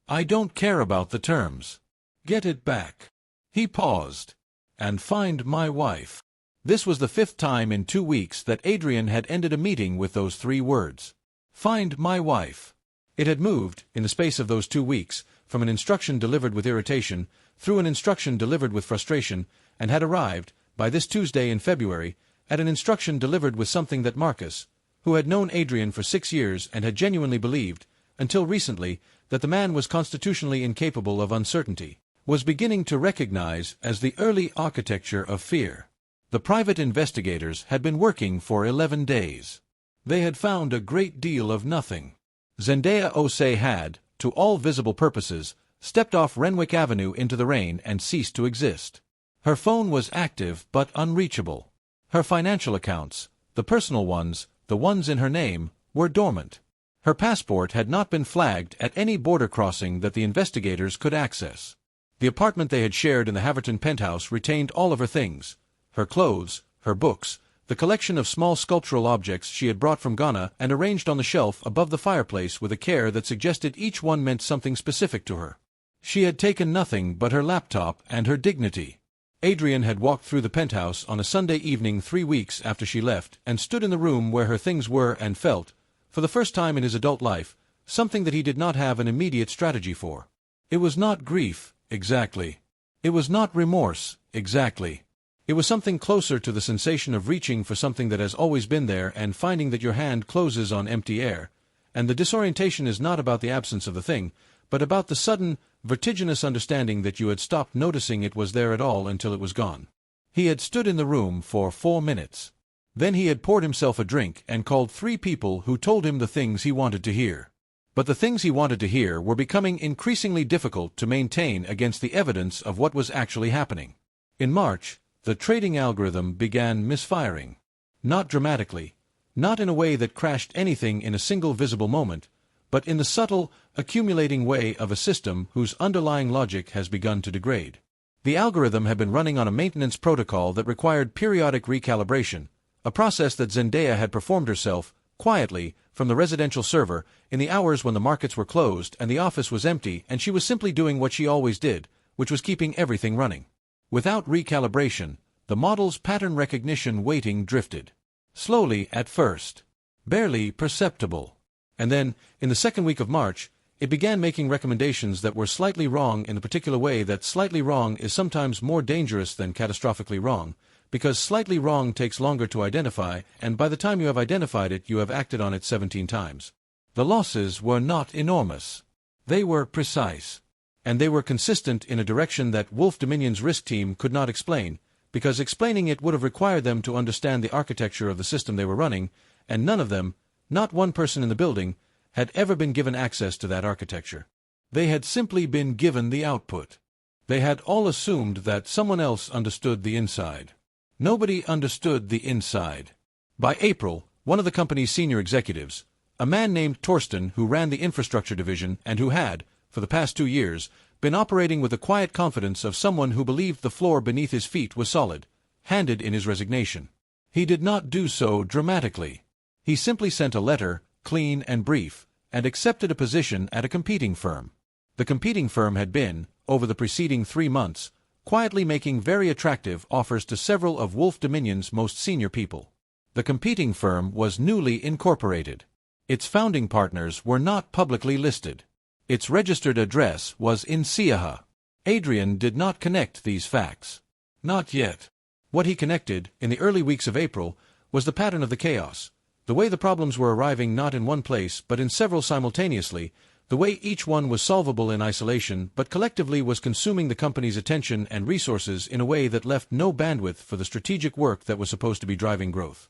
"I don't care about the terms. Get it back." He paused. "And find my wife." This was the 5th time in 2 weeks that Adrian had ended a meeting with those 3 words. "Find my wife." It had moved, in the space of those 2 weeks, from an instruction delivered with irritation, through an instruction delivered with frustration, and had arrived, by this Tuesday in February, at an instruction delivered with something that Marcus, who had known Adrian for 6 years and had genuinely believed, until recently, that the man was constitutionally incapable of uncertainty, was beginning to recognize as the early architecture of fear. The private investigators had been working for 11 days. They had found a great deal of nothing. Zendaya Osei had, to all visible purposes, stepped off Renwick Avenue into the rain and ceased to exist. Her phone was active but unreachable. Her financial accounts, the personal ones, the ones in her name, were dormant. Her passport had not been flagged at any border crossing that the investigators could access. The apartment they had shared in the Haverton penthouse retained all of her things, her clothes, her books, the collection of small sculptural objects she had brought from Ghana and arranged on the shelf above the fireplace with a care that suggested each one meant something specific to her. She had taken nothing but her laptop and her dignity. Adrian had walked through the penthouse on a Sunday evening 3 weeks after she left and stood in the room where her things were and felt, for the first time in his adult life, something that he did not have an immediate strategy for. It was not grief, exactly. It was not remorse, exactly. It was something closer to the sensation of reaching for something that has always been there and finding that your hand closes on empty air, and the disorientation is not about the absence of the thing, but about the sudden, vertiginous understanding that you had stopped noticing it was there at all until it was gone. He had stood in the room for 4 minutes. Then he had poured himself a drink and called 3 people who told him the things he wanted to hear. But the things he wanted to hear were becoming increasingly difficult to maintain against the evidence of what was actually happening. In March, the trading algorithm began misfiring. Not dramatically, not in a way that crashed anything in a single visible moment, but in the subtle, accumulating way of a system whose underlying logic has begun to degrade. The algorithm had been running on a maintenance protocol that required periodic recalibration, a process that Zendaya had performed herself, quietly, from the residential server, in the hours when the markets were closed and the office was empty, and she was simply doing what she always did, which was keeping everything running. Without recalibration, The model's pattern recognition weighting drifted. Slowly at first. Barely perceptible. And then, in the second week of March, it began making recommendations that were slightly wrong in the particular way that slightly wrong is sometimes more dangerous than catastrophically wrong, because slightly wrong takes longer to identify, and by the time you have identified it, you have acted on it 17 times. The losses were not enormous. They were precise. And they were consistent in a direction that Wolfe Dominion's risk team could not explain, because explaining it would have required them to understand the architecture of the system they were running, and none of them, not one person in the building, had ever been given access to that architecture. They had simply been given the output. They had all assumed that someone else understood the inside. Nobody understood the inside. By April, one of the company's senior executives, a man named Torsten who ran the infrastructure division and who had, for the past 2 years, been operating with the quiet confidence of someone who believed the floor beneath his feet was solid, handed in his resignation. He did not do so dramatically. He simply sent a letter, clean and brief, and accepted a position at a competing firm. The competing firm had been, over the preceding 3 months, quietly making very attractive offers to several of Wolfe Dominion's most senior people. The competing firm was newly incorporated. Its founding partners were not publicly listed. Its registered address was in Siaha. Adrian did not connect these facts. Not yet. What he connected, in the early weeks of April, was the pattern of the chaos, the way the problems were arriving not in one place but in several simultaneously, the way each one was solvable in isolation but collectively was consuming the company's attention and resources in a way that left no bandwidth for the strategic work that was supposed to be driving growth.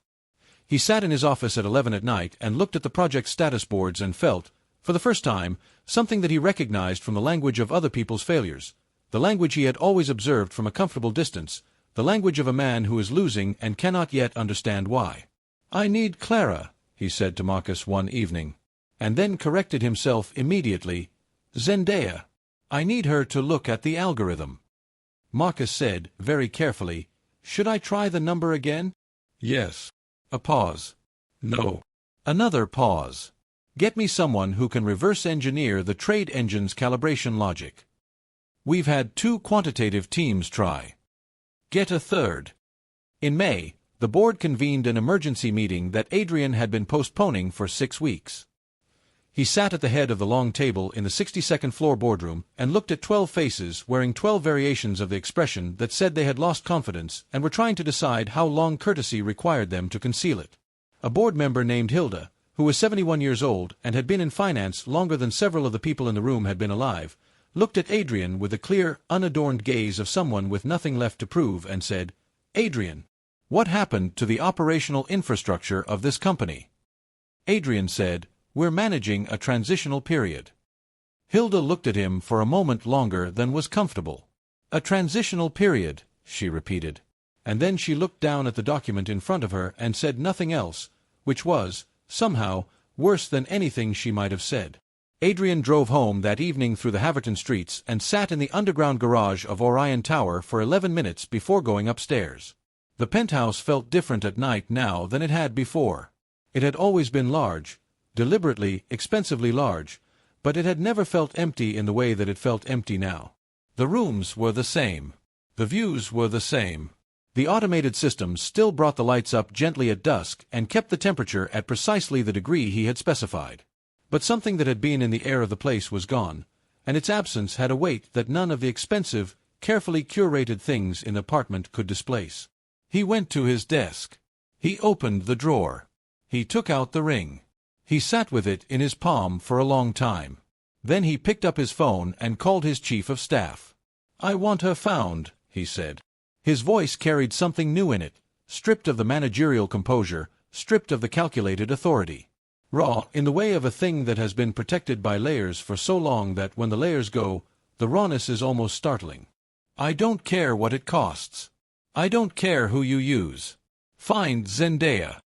He sat in his office at 11 at night and looked at the project status boards and felt, for the first time, something that he recognized from the language of other people's failures, the language he had always observed from a comfortable distance, the language of a man who is losing and cannot yet understand why. "I need Clara," he said to Marcus one evening, and then corrected himself immediately. "Zendaya. I need her to look at the algorithm." Marcus said, very carefully, "Should I try the number again?" "Yes." A pause. "No." Another pause. "Get me someone who can reverse engineer the trade engine's calibration logic." "We've had 2 quantitative teams try." "Get a third." In May, the board convened an emergency meeting that Adrian had been postponing for 6 weeks. He sat at the head of the long table in the 62nd floor boardroom and looked at 12 faces wearing 12 variations of the expression that said they had lost confidence and were trying to decide how long courtesy required them to conceal it. A board member named Hilda, who was 71 years old and had been in finance longer than several of the people in the room had been alive, looked at Adrian with the clear, unadorned gaze of someone with nothing left to prove and said, "Adrian, what happened to the operational infrastructure of this company?" Adrian said, "We're managing a transitional period." Hilda looked at him for a moment longer than was comfortable. "A transitional period," she repeated. And then she looked down at the document in front of her and said nothing else, which was, somehow, worse than anything she might have said. Adrian drove home that evening through the Haverton streets and sat in the underground garage of Orion Tower for 11 minutes before going upstairs. The penthouse felt different at night now than it had before. It had always been large, deliberately, expensively large, but it had never felt empty in the way that it felt empty now. The rooms were the same. The views were the same. The automated systems still brought the lights up gently at dusk and kept the temperature at precisely the degree he had specified. But something that had been in the air of the place was gone, and its absence had a weight that none of the expensive, carefully curated things in the apartment could displace. He went to his desk. He opened the drawer. He took out the ring. He sat with it in his palm for a long time. Then he picked up his phone and called his chief of staff. "I want her found," he said. His voice carried something new in it, stripped of the managerial composure, stripped of the calculated authority. Raw, in the way of a thing that has been protected by layers for so long that when the layers go, the rawness is almost startling. "I don't care what it costs. I don't care who you use. Find Zendaya."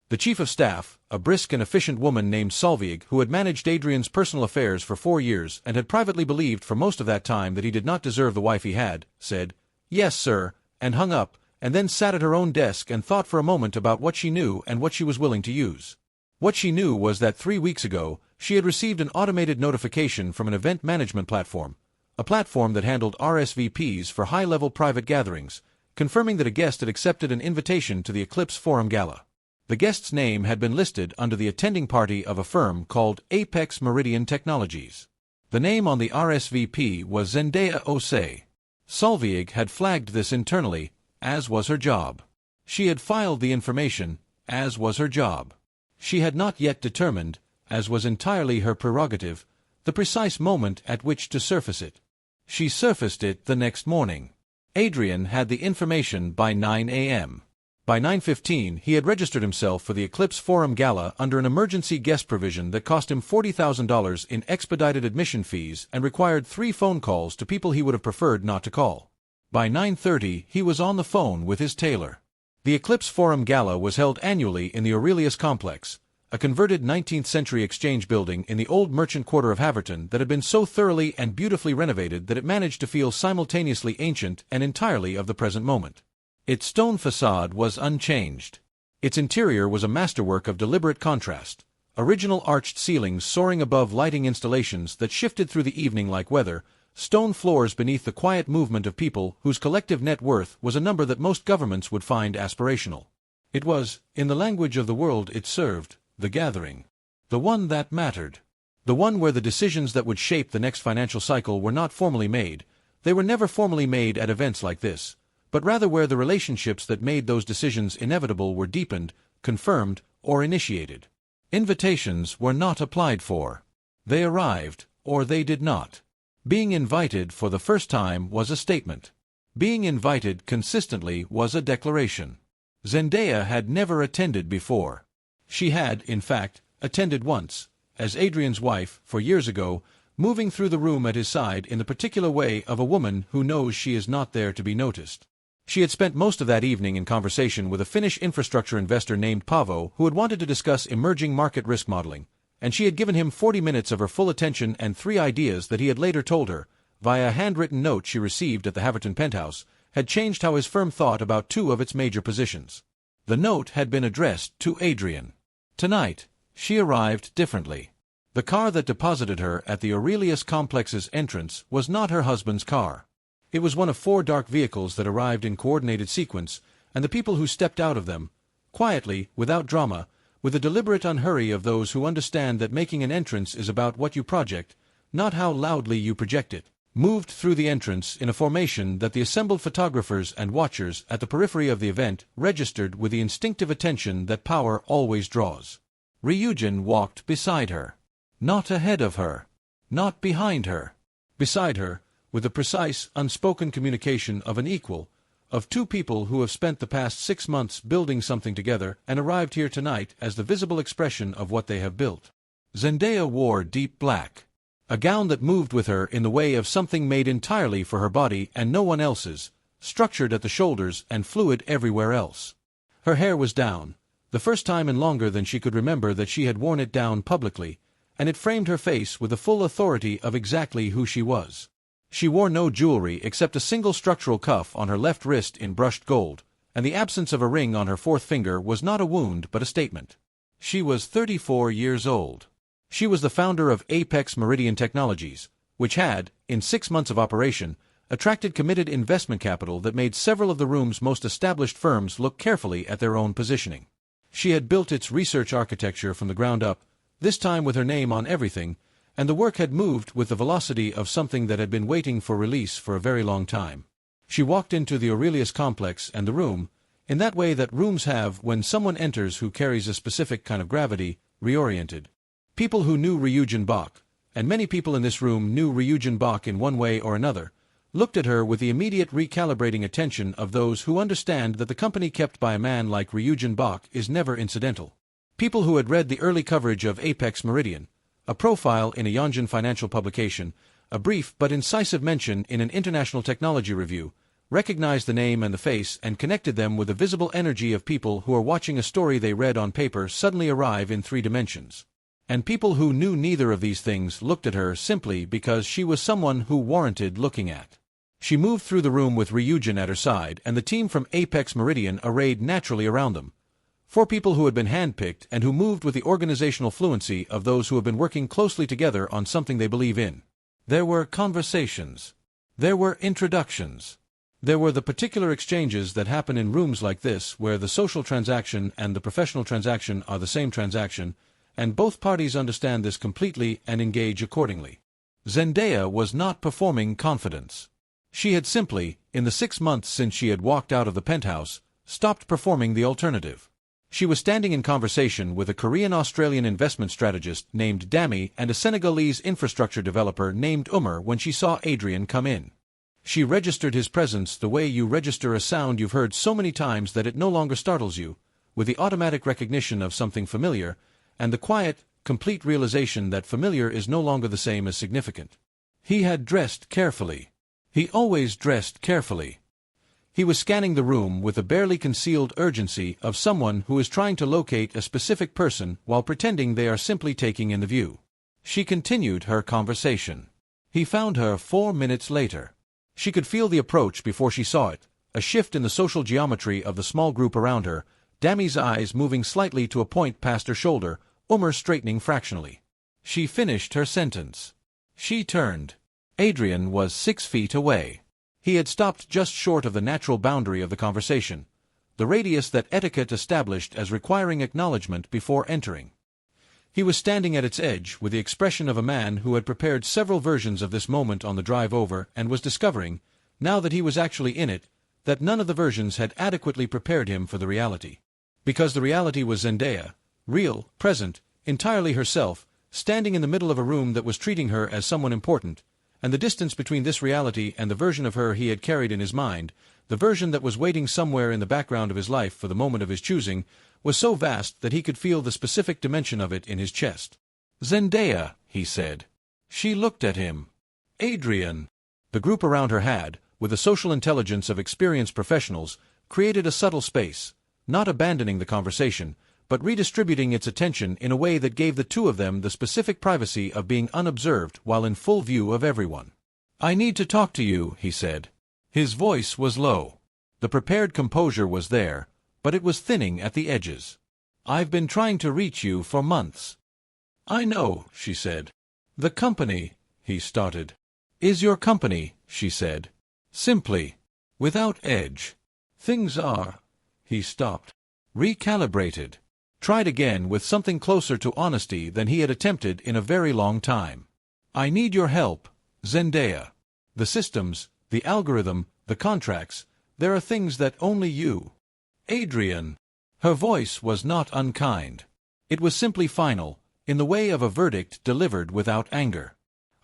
The chief of staff, a brisk and efficient woman named Solveig, who had managed Adrian's personal affairs for 4 years and had privately believed for most of that time that he did not deserve the wife he had, said, "Yes, sir," and hung up, and then sat at her own desk and thought for a moment about what she knew and what she was willing to use. What she knew was that 3 weeks ago, she had received an automated notification from an event management platform, a platform that handled RSVPs for high-level private gatherings, confirming that a guest had accepted an invitation to the Eclipse Forum Gala. The guest's name had been listed under the attending party of a firm called Apex Meridian Technologies. The name on the RSVP was Zendaya Osei. Solveig had flagged this internally, as was her job. She had filed the information, as was her job. She had not yet determined, as was entirely her prerogative, the precise moment at which to surface it. She surfaced it the next morning. Adrian had the information by 9 a.m. By 9:15 he had registered himself for the Eclipse Forum Gala under an emergency guest provision that cost him $40,000 in expedited admission fees and required 3 phone calls to people he would have preferred not to call. By 9:30 he was on the phone with his tailor. The Eclipse Forum Gala was held annually in the Aurelius Complex, a converted 19th-century exchange building in the old merchant quarter of Haverton that had been so thoroughly and beautifully renovated that it managed to feel simultaneously ancient and entirely of the present moment. Its stone facade was unchanged. Its interior was a masterwork of deliberate contrast, original arched ceilings soaring above lighting installations that shifted through the evening like weather, stone floors beneath the quiet movement of people whose collective net worth was a number that most governments would find aspirational. It was, in the language of the world it served, the gathering. The one that mattered. The one where the decisions that would shape the next financial cycle were not formally made. They were never formally made at events like this, but rather where the relationships that made those decisions inevitable were deepened, confirmed, or initiated. Invitations were not applied for. They arrived, or they did not. Being invited for the first time was a statement. Being invited consistently was a declaration. Zendaya had never attended before. She had, in fact, attended once, as Adrian's wife, 4 years ago, moving through the room at his side in the particular way of a woman who knows she is not there to be noticed. She had spent most of that evening in conversation with a Finnish infrastructure investor named Paavo who had wanted to discuss emerging market risk modeling, and she had given him 40 minutes of her full attention and 3 ideas that he had later told her, via a handwritten note she received at the Haverton penthouse, had changed how his firm thought about 2 of its major positions. The note had been addressed to Adrian. Tonight, she arrived differently. The car that deposited her at the Aurelius Complex's entrance was not her husband's car. It was one of 4 dark vehicles that arrived in coordinated sequence, and the people who stepped out of them, quietly, without drama, with the deliberate unhurry of those who understand that making an entrance is about what you project, not how loudly you project it, moved through the entrance in a formation that the assembled photographers and watchers at the periphery of the event registered with the instinctive attention that power always draws. Ryujin walked beside her. Not ahead of her. Not behind her. Beside her, with the precise, unspoken communication of an equal, of 2 people who have spent the past 6 months building something together and arrived here tonight as the visible expression of what they have built. Zendaya wore deep black. A gown that moved with her in the way of something made entirely for her body and no one else's, structured at the shoulders and fluid everywhere else. Her hair was down, the first time in longer than she could remember that she had worn it down publicly, and it framed her face with the full authority of exactly who she was. She wore no jewelry except a single structural cuff on her left wrist in brushed gold, and the absence of a ring on her 4th finger was not a wound but a statement. She was 34 years old. She was the founder of Apex Meridian Technologies, which had, in 6 months of operation, attracted committed investment capital that made several of the room's most established firms look carefully at their own positioning. She had built its research architecture from the ground up, this time with her name on everything, and the work had moved with the velocity of something that had been waiting for release for a very long time. She walked into the Aurelius complex and the room, in that way that rooms have when someone enters who carries a specific kind of gravity, reoriented. People who knew Ryujin Bach, and many people in this room knew Ryujin Bach in one way or another, looked at her with the immediate recalibrating attention of those who understand that the company kept by a man like Ryujin Bach is never incidental. People who had read the early coverage of Apex Meridian, a profile in a Yonjan financial publication, a brief but incisive mention in an international technology review, recognized the name and the face and connected them with the visible energy of people who are watching a story they read on paper suddenly arrive in 3 dimensions. And people who knew neither of these things looked at her simply because she was someone who warranted looking at. She moved through the room with Ryujin at her side and the team from Apex Meridian arrayed naturally around them. 4 people who had been handpicked and who moved with the organizational fluency of those who have been working closely together on something they believe in. There were conversations. There were introductions. There were the particular exchanges that happen in rooms like this where the social transaction and the professional transaction are the same transaction, and both parties understand this completely and engage accordingly. Zendaya was not performing confidence. She had simply, in the 6 months since she had walked out of the penthouse, stopped performing the alternative. She was standing in conversation with a Korean-Australian investment strategist named Dami and a Senegalese infrastructure developer named Umar when she saw Adrian come in. She registered his presence the way you register a sound you've heard so many times that it no longer startles you, with the automatic recognition of something familiar, and the quiet, complete realization that familiar is no longer the same as significant. He had dressed carefully. He always dressed carefully. He was scanning the room with the barely concealed urgency of someone who is trying to locate a specific person while pretending they are simply taking in the view. She continued her conversation. He found her 4 minutes later. She could feel the approach before she saw it, a shift in the social geometry of the small group around her, Dami's eyes moving slightly to a point past her shoulder, Umar straightening fractionally. She finished her sentence. She turned. Adrian was 6 feet away. He had stopped just short of the natural boundary of the conversation, the radius that etiquette established as requiring acknowledgement before entering. He was standing at its edge with the expression of a man who had prepared several versions of this moment on the drive over and was discovering, now that he was actually in it, that none of the versions had adequately prepared him for the reality. Because the reality was Zendaya, real, present, entirely herself, standing in the middle of a room that was treating her as someone important, and the distance between this reality and the version of her he had carried in his mind, the version that was waiting somewhere in the background of his life for the moment of his choosing, was so vast that he could feel the specific dimension of it in his chest. "Zendaya," he said. She looked at him. "Adrian." The group around her had, with the social intelligence of experienced professionals, created a subtle space, not abandoning the conversation, but redistributing its attention in a way that gave the two of them the specific privacy of being unobserved while in full view of everyone. "I need to talk to you," he said. His voice was low. The prepared composure was there, but it was thinning at the edges. "I've been trying to reach you for months." "I know," she said. "The company," he started. "Is your company," she said. Simply, without edge. "Things are," he stopped. "Recalibrated." Tried again with something closer to honesty than he had attempted in a very long time. "I need your help, Zendaya. The systems, the algorithm, the contracts, there are things that only you." "Adrian." Her voice was not unkind. It was simply final, in the way of a verdict delivered without anger.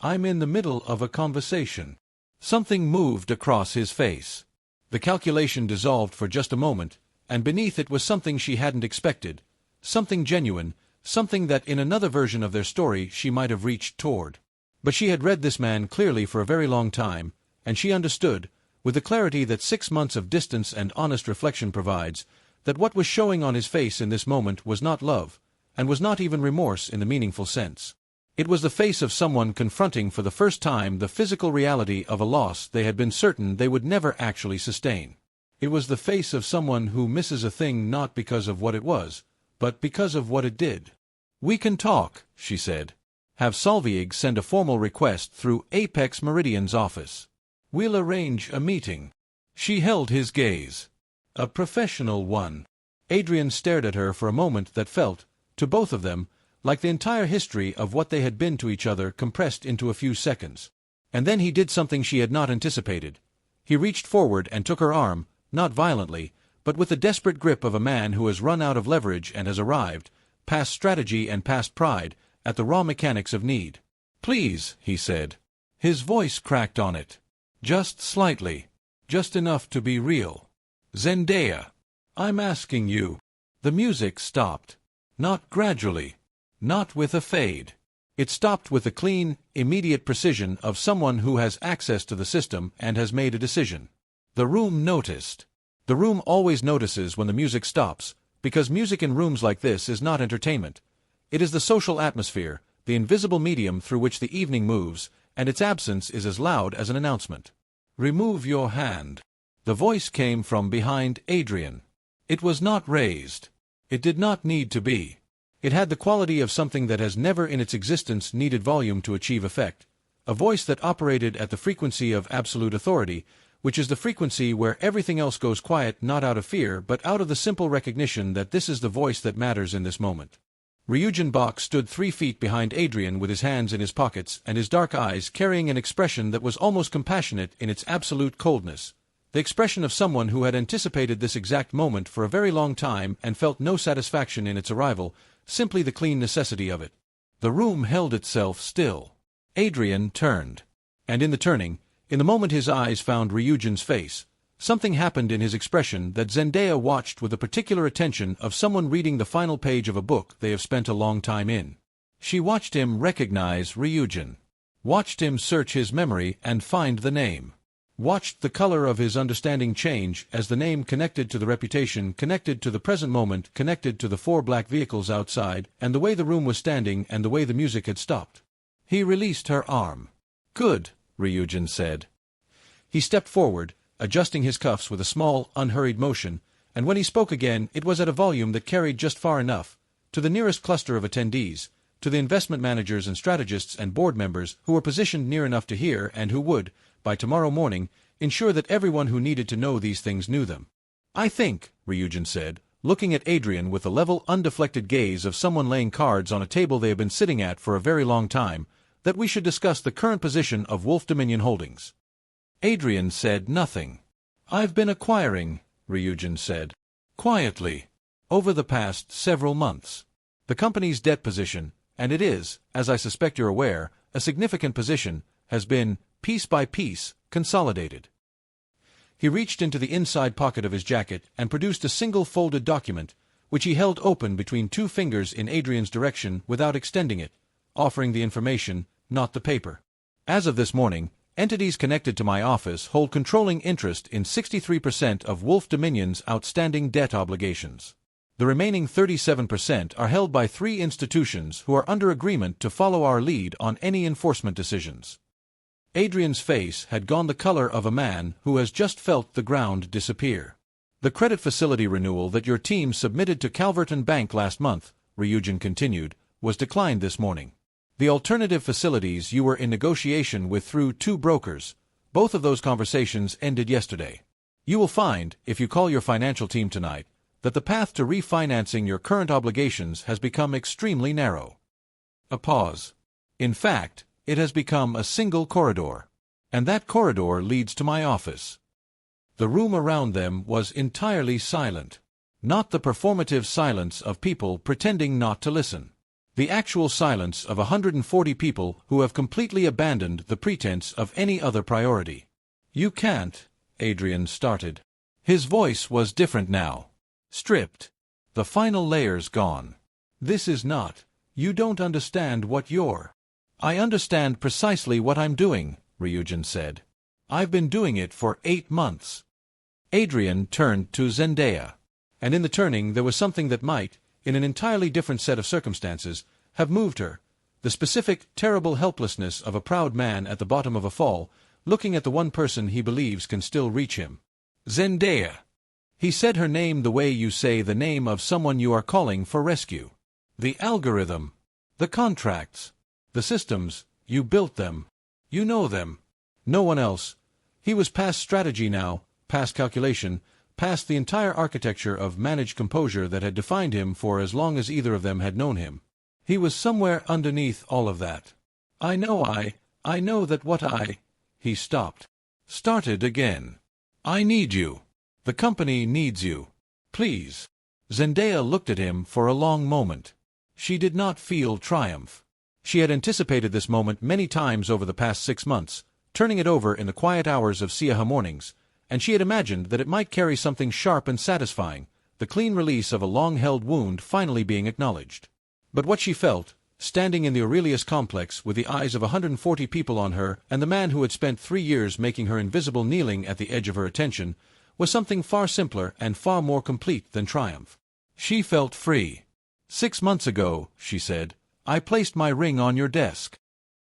"I'm in the middle of a conversation." Something moved across his face. The calculation dissolved for just a moment, and beneath it was something she hadn't expected, something genuine, something that in another version of their story she might have reached toward. But she had read this man clearly for a very long time, and she understood, with the clarity that 6 months of distance and honest reflection provides, that what was showing on his face in this moment was not love, and was not even remorse in the meaningful sense. It was the face of someone confronting for the first time the physical reality of a loss they had been certain they would never actually sustain. It was the face of someone who misses a thing not because of what it was, but because of what it did. "We can talk," she said. "Have Solveig send a formal request through Apex Meridian's office. We'll arrange a meeting." She held his gaze. A professional one. Adrian stared at her for a moment that felt, to both of them, like the entire history of what they had been to each other compressed into a few seconds. And then he did something she had not anticipated. He reached forward and took her arm, not violently, but with the desperate grip of a man who has run out of leverage and has arrived, past strategy and past pride, at the raw mechanics of need. "Please," he said. His voice cracked on it. "Just slightly. Just enough to be real. Zendaya, I'm asking you." The music stopped. Not gradually. Not with a fade. It stopped with the clean, immediate precision of someone who has access to the system and has made a decision. The room noticed. The room always notices when the music stops, because music in rooms like this is not entertainment. It is the social atmosphere, the invisible medium through which the evening moves, and its absence is as loud as an announcement. "Remove your hand." The voice came from behind Adrian. It was not raised. It did not need to be. It had the quality of something that has never in its existence needed volume to achieve effect, a voice that operated at the frequency of absolute authority, which is the frequency where everything else goes quiet, not out of fear, but out of the simple recognition that this is the voice that matters in this moment. Ryujin Bok stood 3 feet behind Adrian with his hands in his pockets and his dark eyes carrying an expression that was almost compassionate in its absolute coldness. The expression of someone who had anticipated this exact moment for a very long time and felt no satisfaction in its arrival, simply the clean necessity of it. The room held itself still. Adrian turned. And in the turning, in the moment his eyes found Ryujin's face, something happened in his expression that Zendaya watched with the particular attention of someone reading the final page of a book they have spent a long time in. She watched him recognize Ryujin. Watched him search his memory and find the name. Watched the color of his understanding change as the name connected to the reputation, connected to the present moment, connected to the 4 black vehicles outside, and the way the room was standing and the way the music had stopped. He released her arm. "Good," Ryujin said. He stepped forward, adjusting his cuffs with a small, unhurried motion, and when he spoke again it was at a volume that carried just far enough, to the nearest cluster of attendees, to the investment managers and strategists and board members who were positioned near enough to hear and who would, by tomorrow morning, ensure that everyone who needed to know these things knew them. "I think," Ryujin said, looking at Adrian with the level, undeflected gaze of someone laying cards on a table they have been sitting at for a very long time, "that we should discuss the current position of Wolfe Dominion Holdings." Adrian said nothing. "I've been acquiring," Ryujin said, quietly, "over the past several months. The company's debt position, and it is, as I suspect you're aware, a significant position, has been, piece by piece, consolidated." He reached into the inside pocket of his jacket and produced a single folded document, which he held open between 2 fingers in Adrian's direction without extending it, offering the information, not the paper. "As of this morning, entities connected to my office hold controlling interest in 63% of Wolfe Dominion's outstanding debt obligations. The remaining 37% are held by 3 institutions who are under agreement to follow our lead on any enforcement decisions." Adrian's face had gone the color of a man who has just felt the ground disappear. "The credit facility renewal that your team submitted to Calverton Bank last month," Ryujin continued, "was declined this morning. The alternative facilities you were in negotiation with through 2 brokers, both of those conversations ended yesterday. You will find, if you call your financial team tonight, that the path to refinancing your current obligations has become extremely narrow." A pause. "In fact, it has become a single corridor. And that corridor leads to my office." The room around them was entirely silent. Not the performative silence of people pretending not to listen. The actual silence of 140 people who have completely abandoned the pretense of any other priority. "You can't," Adrian started. His voice was different now. Stripped. The final layers gone. "This is not. You don't understand what you're—" "I understand precisely what I'm doing," Ryujin said. "I've been doing it for 8 months." Adrian turned to Zendaya. And in the turning there was something that might, in an entirely different set of circumstances, have moved her, the specific, terrible helplessness of a proud man at the bottom of a fall, looking at the one person he believes can still reach him. "Zendaya." He said her name the way you say the name of someone you are calling for rescue. "The algorithm. The contracts. The systems, you built them. You know them. No one else." He was past strategy now, past calculation, past the entire architecture of managed composure that had defined him for as long as either of them had known him. He was somewhere underneath all of that. I know that what I—" He stopped. Started again. "I need you. The company needs you. Please." Zendaya looked at him for a long moment. She did not feel triumph. She had anticipated this moment many times over the past 6 months, turning it over in the quiet hours of Siaha mornings, and she had imagined that it might carry something sharp and satisfying, the clean release of a long-held wound finally being acknowledged. But what she felt, standing in the Aurelius complex with the eyes of 140 people on her and the man who had spent 3 years making her invisible kneeling at the edge of her attention, was something far simpler and far more complete than triumph. She felt free. "6 months ago," she said, "I placed my ring on your desk."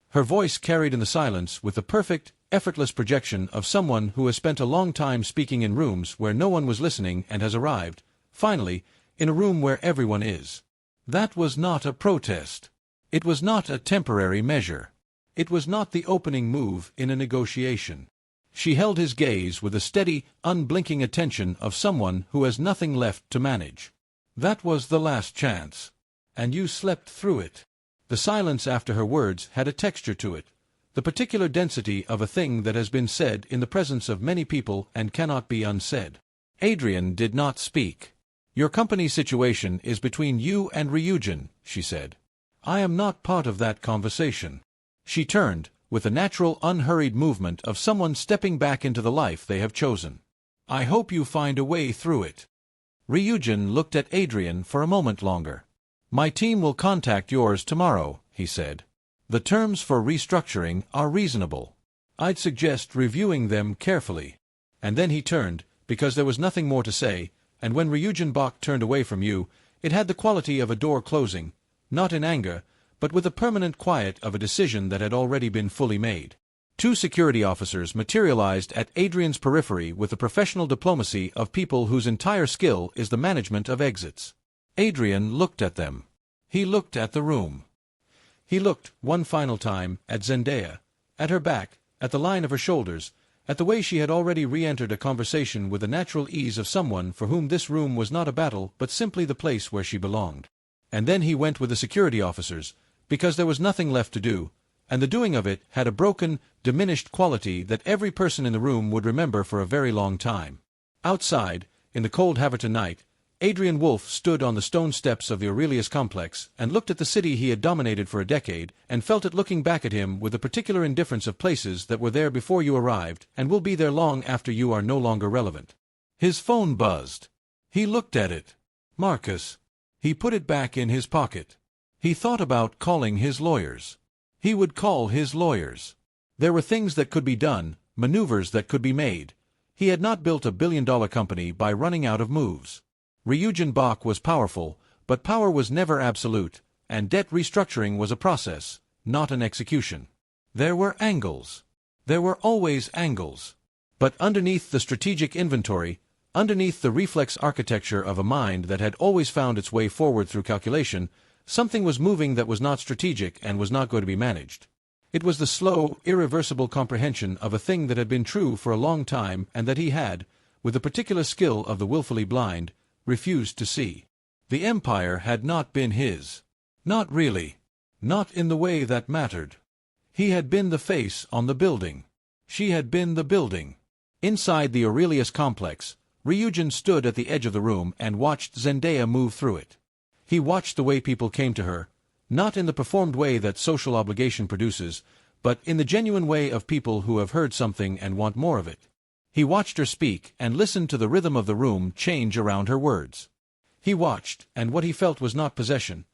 Her voice carried in the silence with the perfect, effortless projection of someone who has spent a long time speaking in rooms where no one was listening and has arrived, finally, in a room where everyone is. That was not a protest. It was not a temporary measure. It was not the opening move in a negotiation. She held his gaze with the steady, unblinking attention of someone who has nothing left to manage. "That was the last chance. And you slept through it." The silence after her words had a texture to it, the particular density of a thing that has been said in the presence of many people and cannot be unsaid. Adrian did not speak. "Your company's situation is between you and Ryujin," she said. "I am not part of that conversation." She turned, with the natural, unhurried movement of someone stepping back into the life they have chosen. "I hope you find a way through it." Ryujin looked at Adrian for a moment longer. "My team will contact yours tomorrow," he said. "The terms for restructuring are reasonable. I'd suggest reviewing them carefully." And then he turned, because there was nothing more to say, and when Ryujin Bok turned away from you, it had the quality of a door closing, not in anger, but with the permanent quiet of a decision that had already been fully made. Two security officers materialized at Adrian's periphery with the professional diplomacy of people whose entire skill is the management of exits. Adrian looked at them. He looked at the room. He looked, one final time, at Zendaya, at her back, at the line of her shoulders, at the way she had already re-entered a conversation with the natural ease of someone for whom this room was not a battle but simply the place where she belonged. And then he went with the security officers, because there was nothing left to do, and the doing of it had a broken, diminished quality that every person in the room would remember for a very long time. Outside, in the cold Haverton night, Adrian Wolfe stood on the stone steps of the Aurelius complex and looked at the city he had dominated for a decade and felt it looking back at him with the particular indifference of places that were there before you arrived and will be there long after you are no longer relevant. His phone buzzed. He looked at it. Marcus. He put it back in his pocket. He thought about calling his lawyers. He would call his lawyers. There were things that could be done, maneuvers that could be made. He had not built a billion-dollar company by running out of moves. Ryujin Bok was powerful, but power was never absolute, and debt restructuring was a process, not an execution. There were angles. There were always angles. But underneath the strategic inventory, underneath the reflex architecture of a mind that had always found its way forward through calculation, something was moving that was not strategic and was not going to be managed. It was the slow, irreversible comprehension of a thing that had been true for a long time and that he had, with the particular skill of the willfully blind, refused to see. The empire had not been his. Not really. Not in the way that mattered. He had been the face on the building. She had been the building. Inside the Aurelius complex, Ryujin stood at the edge of the room and watched Zendaya move through it. He watched the way people came to her, not in the performed way that social obligation produces, but in the genuine way of people who have heard something and want more of it. He watched her speak and listened to the rhythm of the room change around her words. He watched, and what he felt was not possession.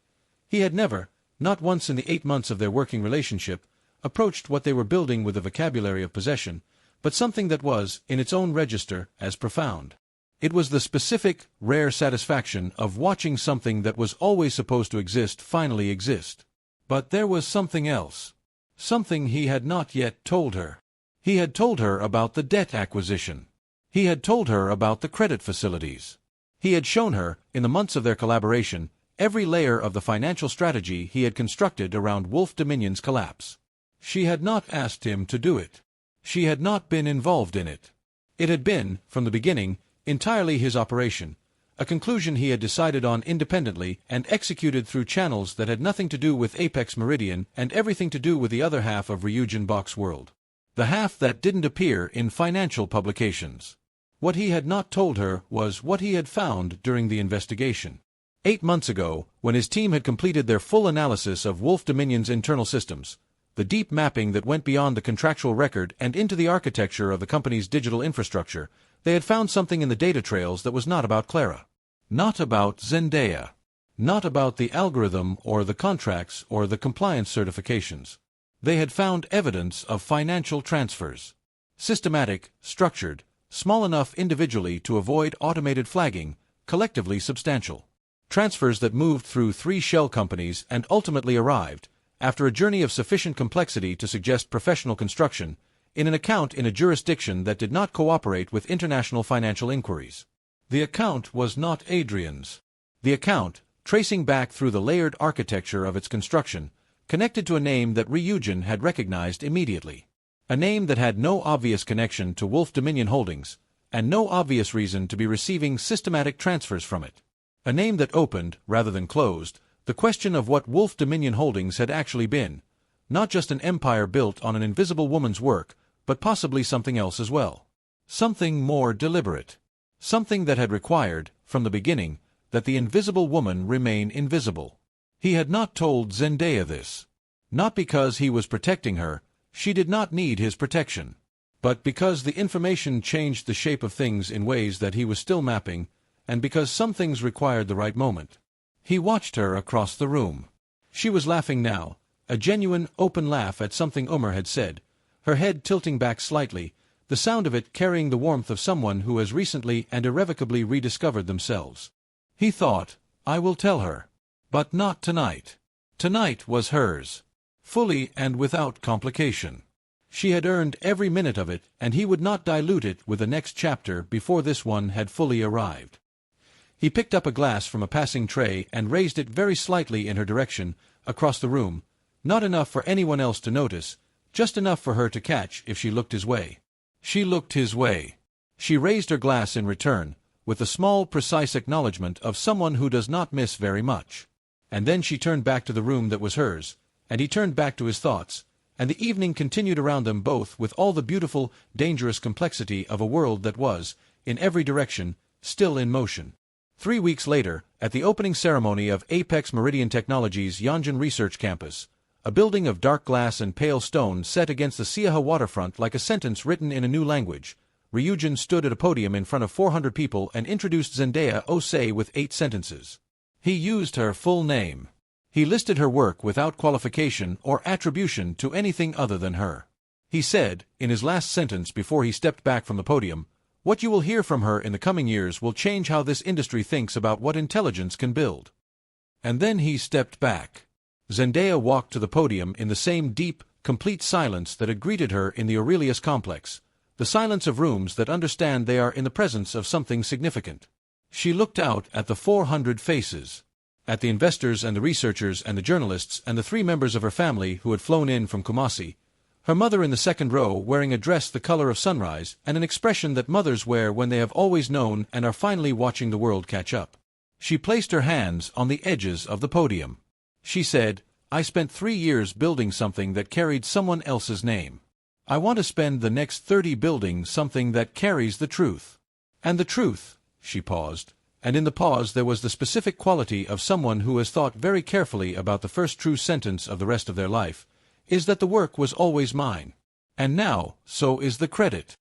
He had never, not once in the 8 months of their working relationship, approached what they were building with a vocabulary of possession, but something that was, in its own register, as profound. It was the specific, rare satisfaction of watching something that was always supposed to exist finally exist. But there was something else. Something he had not yet told her. He had told her about the debt acquisition. He had told her about the credit facilities. He had shown her, in the months of their collaboration, every layer of the financial strategy he had constructed around Wolfe Dominion's collapse. She had not asked him to do it. She had not been involved in it. It had been, from the beginning, entirely his operation, a conclusion he had decided on independently and executed through channels that had nothing to do with Apex Meridian and everything to do with the other half of Ryujin Bok's world. The half that didn't appear in financial publications. What he had not told her was what he had found during the investigation. 8 months ago, when his team had completed their full analysis of Wolfe Dominion's internal systems, the deep mapping that went beyond the contractual record and into the architecture of the company's digital infrastructure, they had found something in the data trails that was not about Clara. Not about Zendaya. Not about the algorithm or the contracts or the compliance certifications. They had found evidence of financial transfers. Systematic, structured, small enough individually to avoid automated flagging, collectively substantial. Transfers that moved through 3 shell companies and ultimately arrived, after a journey of sufficient complexity to suggest professional construction, in an account in a jurisdiction that did not cooperate with international financial inquiries. The account was not Adrian's. The account, tracing back through the layered architecture of its construction, connected to a name that Ryujin had recognized immediately. A name that had no obvious connection to Wolfe Dominion Holdings, and no obvious reason to be receiving systematic transfers from it. A name that opened, rather than closed, the question of what Wolfe Dominion Holdings had actually been. Not just an empire built on an invisible woman's work, but possibly something else as well. Something more deliberate. Something that had required, from the beginning, that the invisible woman remain invisible. He had not told Zendaya this. Not because he was protecting her, she did not need his protection. But because the information changed the shape of things in ways that he was still mapping, and because some things required the right moment. He watched her across the room. She was laughing now, a genuine, open laugh at something Umar had said, her head tilting back slightly, the sound of it carrying the warmth of someone who has recently and irrevocably rediscovered themselves. He thought, I will tell her. But not tonight. Tonight was hers. Fully and without complication. She had earned every minute of it, and he would not dilute it with the next chapter before this one had fully arrived. He picked up a glass from a passing tray and raised it very slightly in her direction, across the room, not enough for anyone else to notice, just enough for her to catch if she looked his way. She looked his way. She raised her glass in return, with a small, precise acknowledgement of someone who does not miss very much. And then she turned back to the room that was hers, and he turned back to his thoughts, and the evening continued around them both with all the beautiful, dangerous complexity of a world that was, in every direction, still in motion. 3 weeks later, at the opening ceremony of Apex Meridian Technologies' Yonjan Research Campus, a building of dark glass and pale stone set against the Siaha waterfront like a sentence written in a new language, Ryujin stood at a podium in front of 400 people and introduced Zendaya Osei with 8 sentences. He used her full name. He listed her work without qualification or attribution to anything other than her. He said, in his last sentence before he stepped back from the podium, what you will hear from her in the coming years will change how this industry thinks about what intelligence can build. And then he stepped back. Zendaya walked to the podium in the same deep, complete silence that had greeted her in the Aurelius complex, the silence of rooms that understand they are in the presence of something significant. She looked out at the 400 faces, at the investors and the researchers and the journalists and the 3 members of her family who had flown in from Kumasi, her mother in the second row wearing a dress the color of sunrise and an expression that mothers wear when they have always known and are finally watching the world catch up. She placed her hands on the edges of the podium. She said, I spent 3 years building something that carried someone else's name. I want to spend the next 30 building something that carries the truth. And the truth, she paused, and in the pause there was the specific quality of someone who has thought very carefully about the first true sentence of the rest of their life, is that the work was always mine. And now, so is the credit.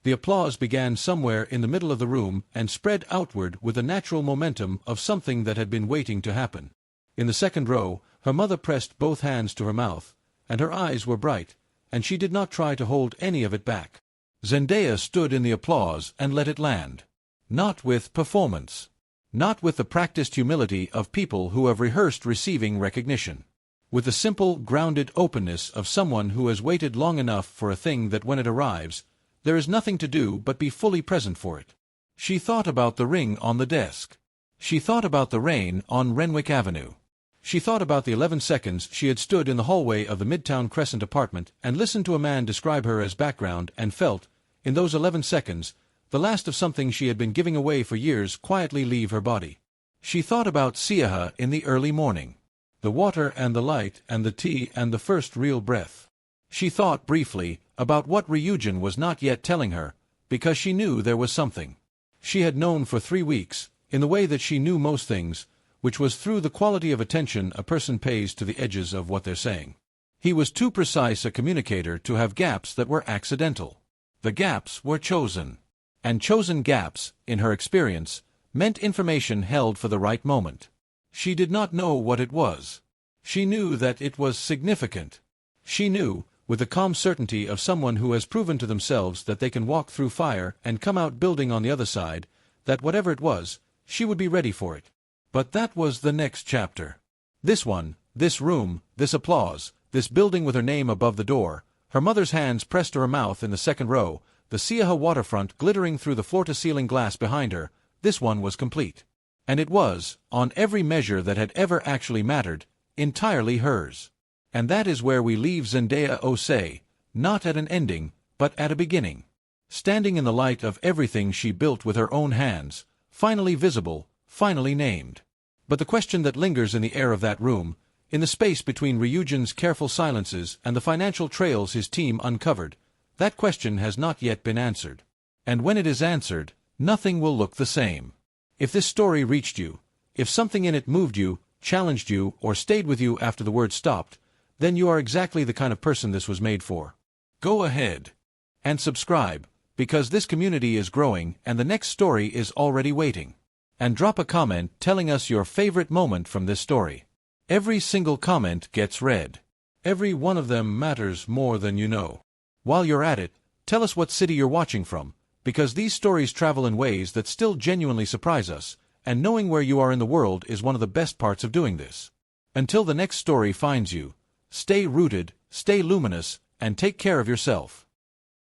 The applause began somewhere in the middle of the room and spread outward with the natural momentum of something that had been waiting to happen. In the second row, her mother pressed both hands to her mouth, and her eyes were bright, and she did not try to hold any of it back. Zendaya stood in the applause and let it land. Not with performance. Not with the practiced humility of people who have rehearsed receiving recognition. With the simple, grounded openness of someone who has waited long enough for a thing that when it arrives, there is nothing to do but be fully present for it. She thought about the ring on the desk. She thought about the rain on Renwick Avenue. She thought about the 11 seconds she had stood in the hallway of the Midtown Crescent apartment and listened to a man describe her as background and felt, in those 11 seconds, the last of something she had been giving away for years quietly leave her body. She thought about Siaha in the early morning. The water and the light and the tea and the first real breath. She thought briefly about what Ryujin was not yet telling her, because she knew there was something. She had known for 3 weeks, in the way that she knew most things, which was through the quality of attention a person pays to the edges of what they're saying. He was too precise a communicator to have gaps that were accidental. The gaps were chosen. And chosen gaps, in her experience, meant information held for the right moment. She did not know what it was. She knew that it was significant. She knew, with the calm certainty of someone who has proven to themselves that they can walk through fire and come out building on the other side, that whatever it was, she would be ready for it. But that was the next chapter. This one, this room, this applause, this building with her name above the door, her mother's hands pressed to her mouth in the second row, the Siaha waterfront glittering through the floor-to-ceiling glass behind her, this one was complete. And it was, on every measure that had ever actually mattered, entirely hers. And that is where we leave Zendaya Osei, not at an ending, but at a beginning. Standing in the light of everything she built with her own hands, finally visible, finally named. But the question that lingers in the air of that room, in the space between Ryujin's careful silences and the financial trails his team uncovered, that question has not yet been answered. And when it is answered, nothing will look the same. If this story reached you, if something in it moved you, challenged you, or stayed with you after the word stopped, then you are exactly the kind of person this was made for. Go ahead and subscribe, because this community is growing and the next story is already waiting. And drop a comment telling us your favorite moment from this story. Every single comment gets read. Every one of them matters more than you know. While you're at it, tell us what city you're watching from, because these stories travel in ways that still genuinely surprise us, and knowing where you are in the world is one of the best parts of doing this. Until the next story finds you, stay rooted, stay luminous, and take care of yourself.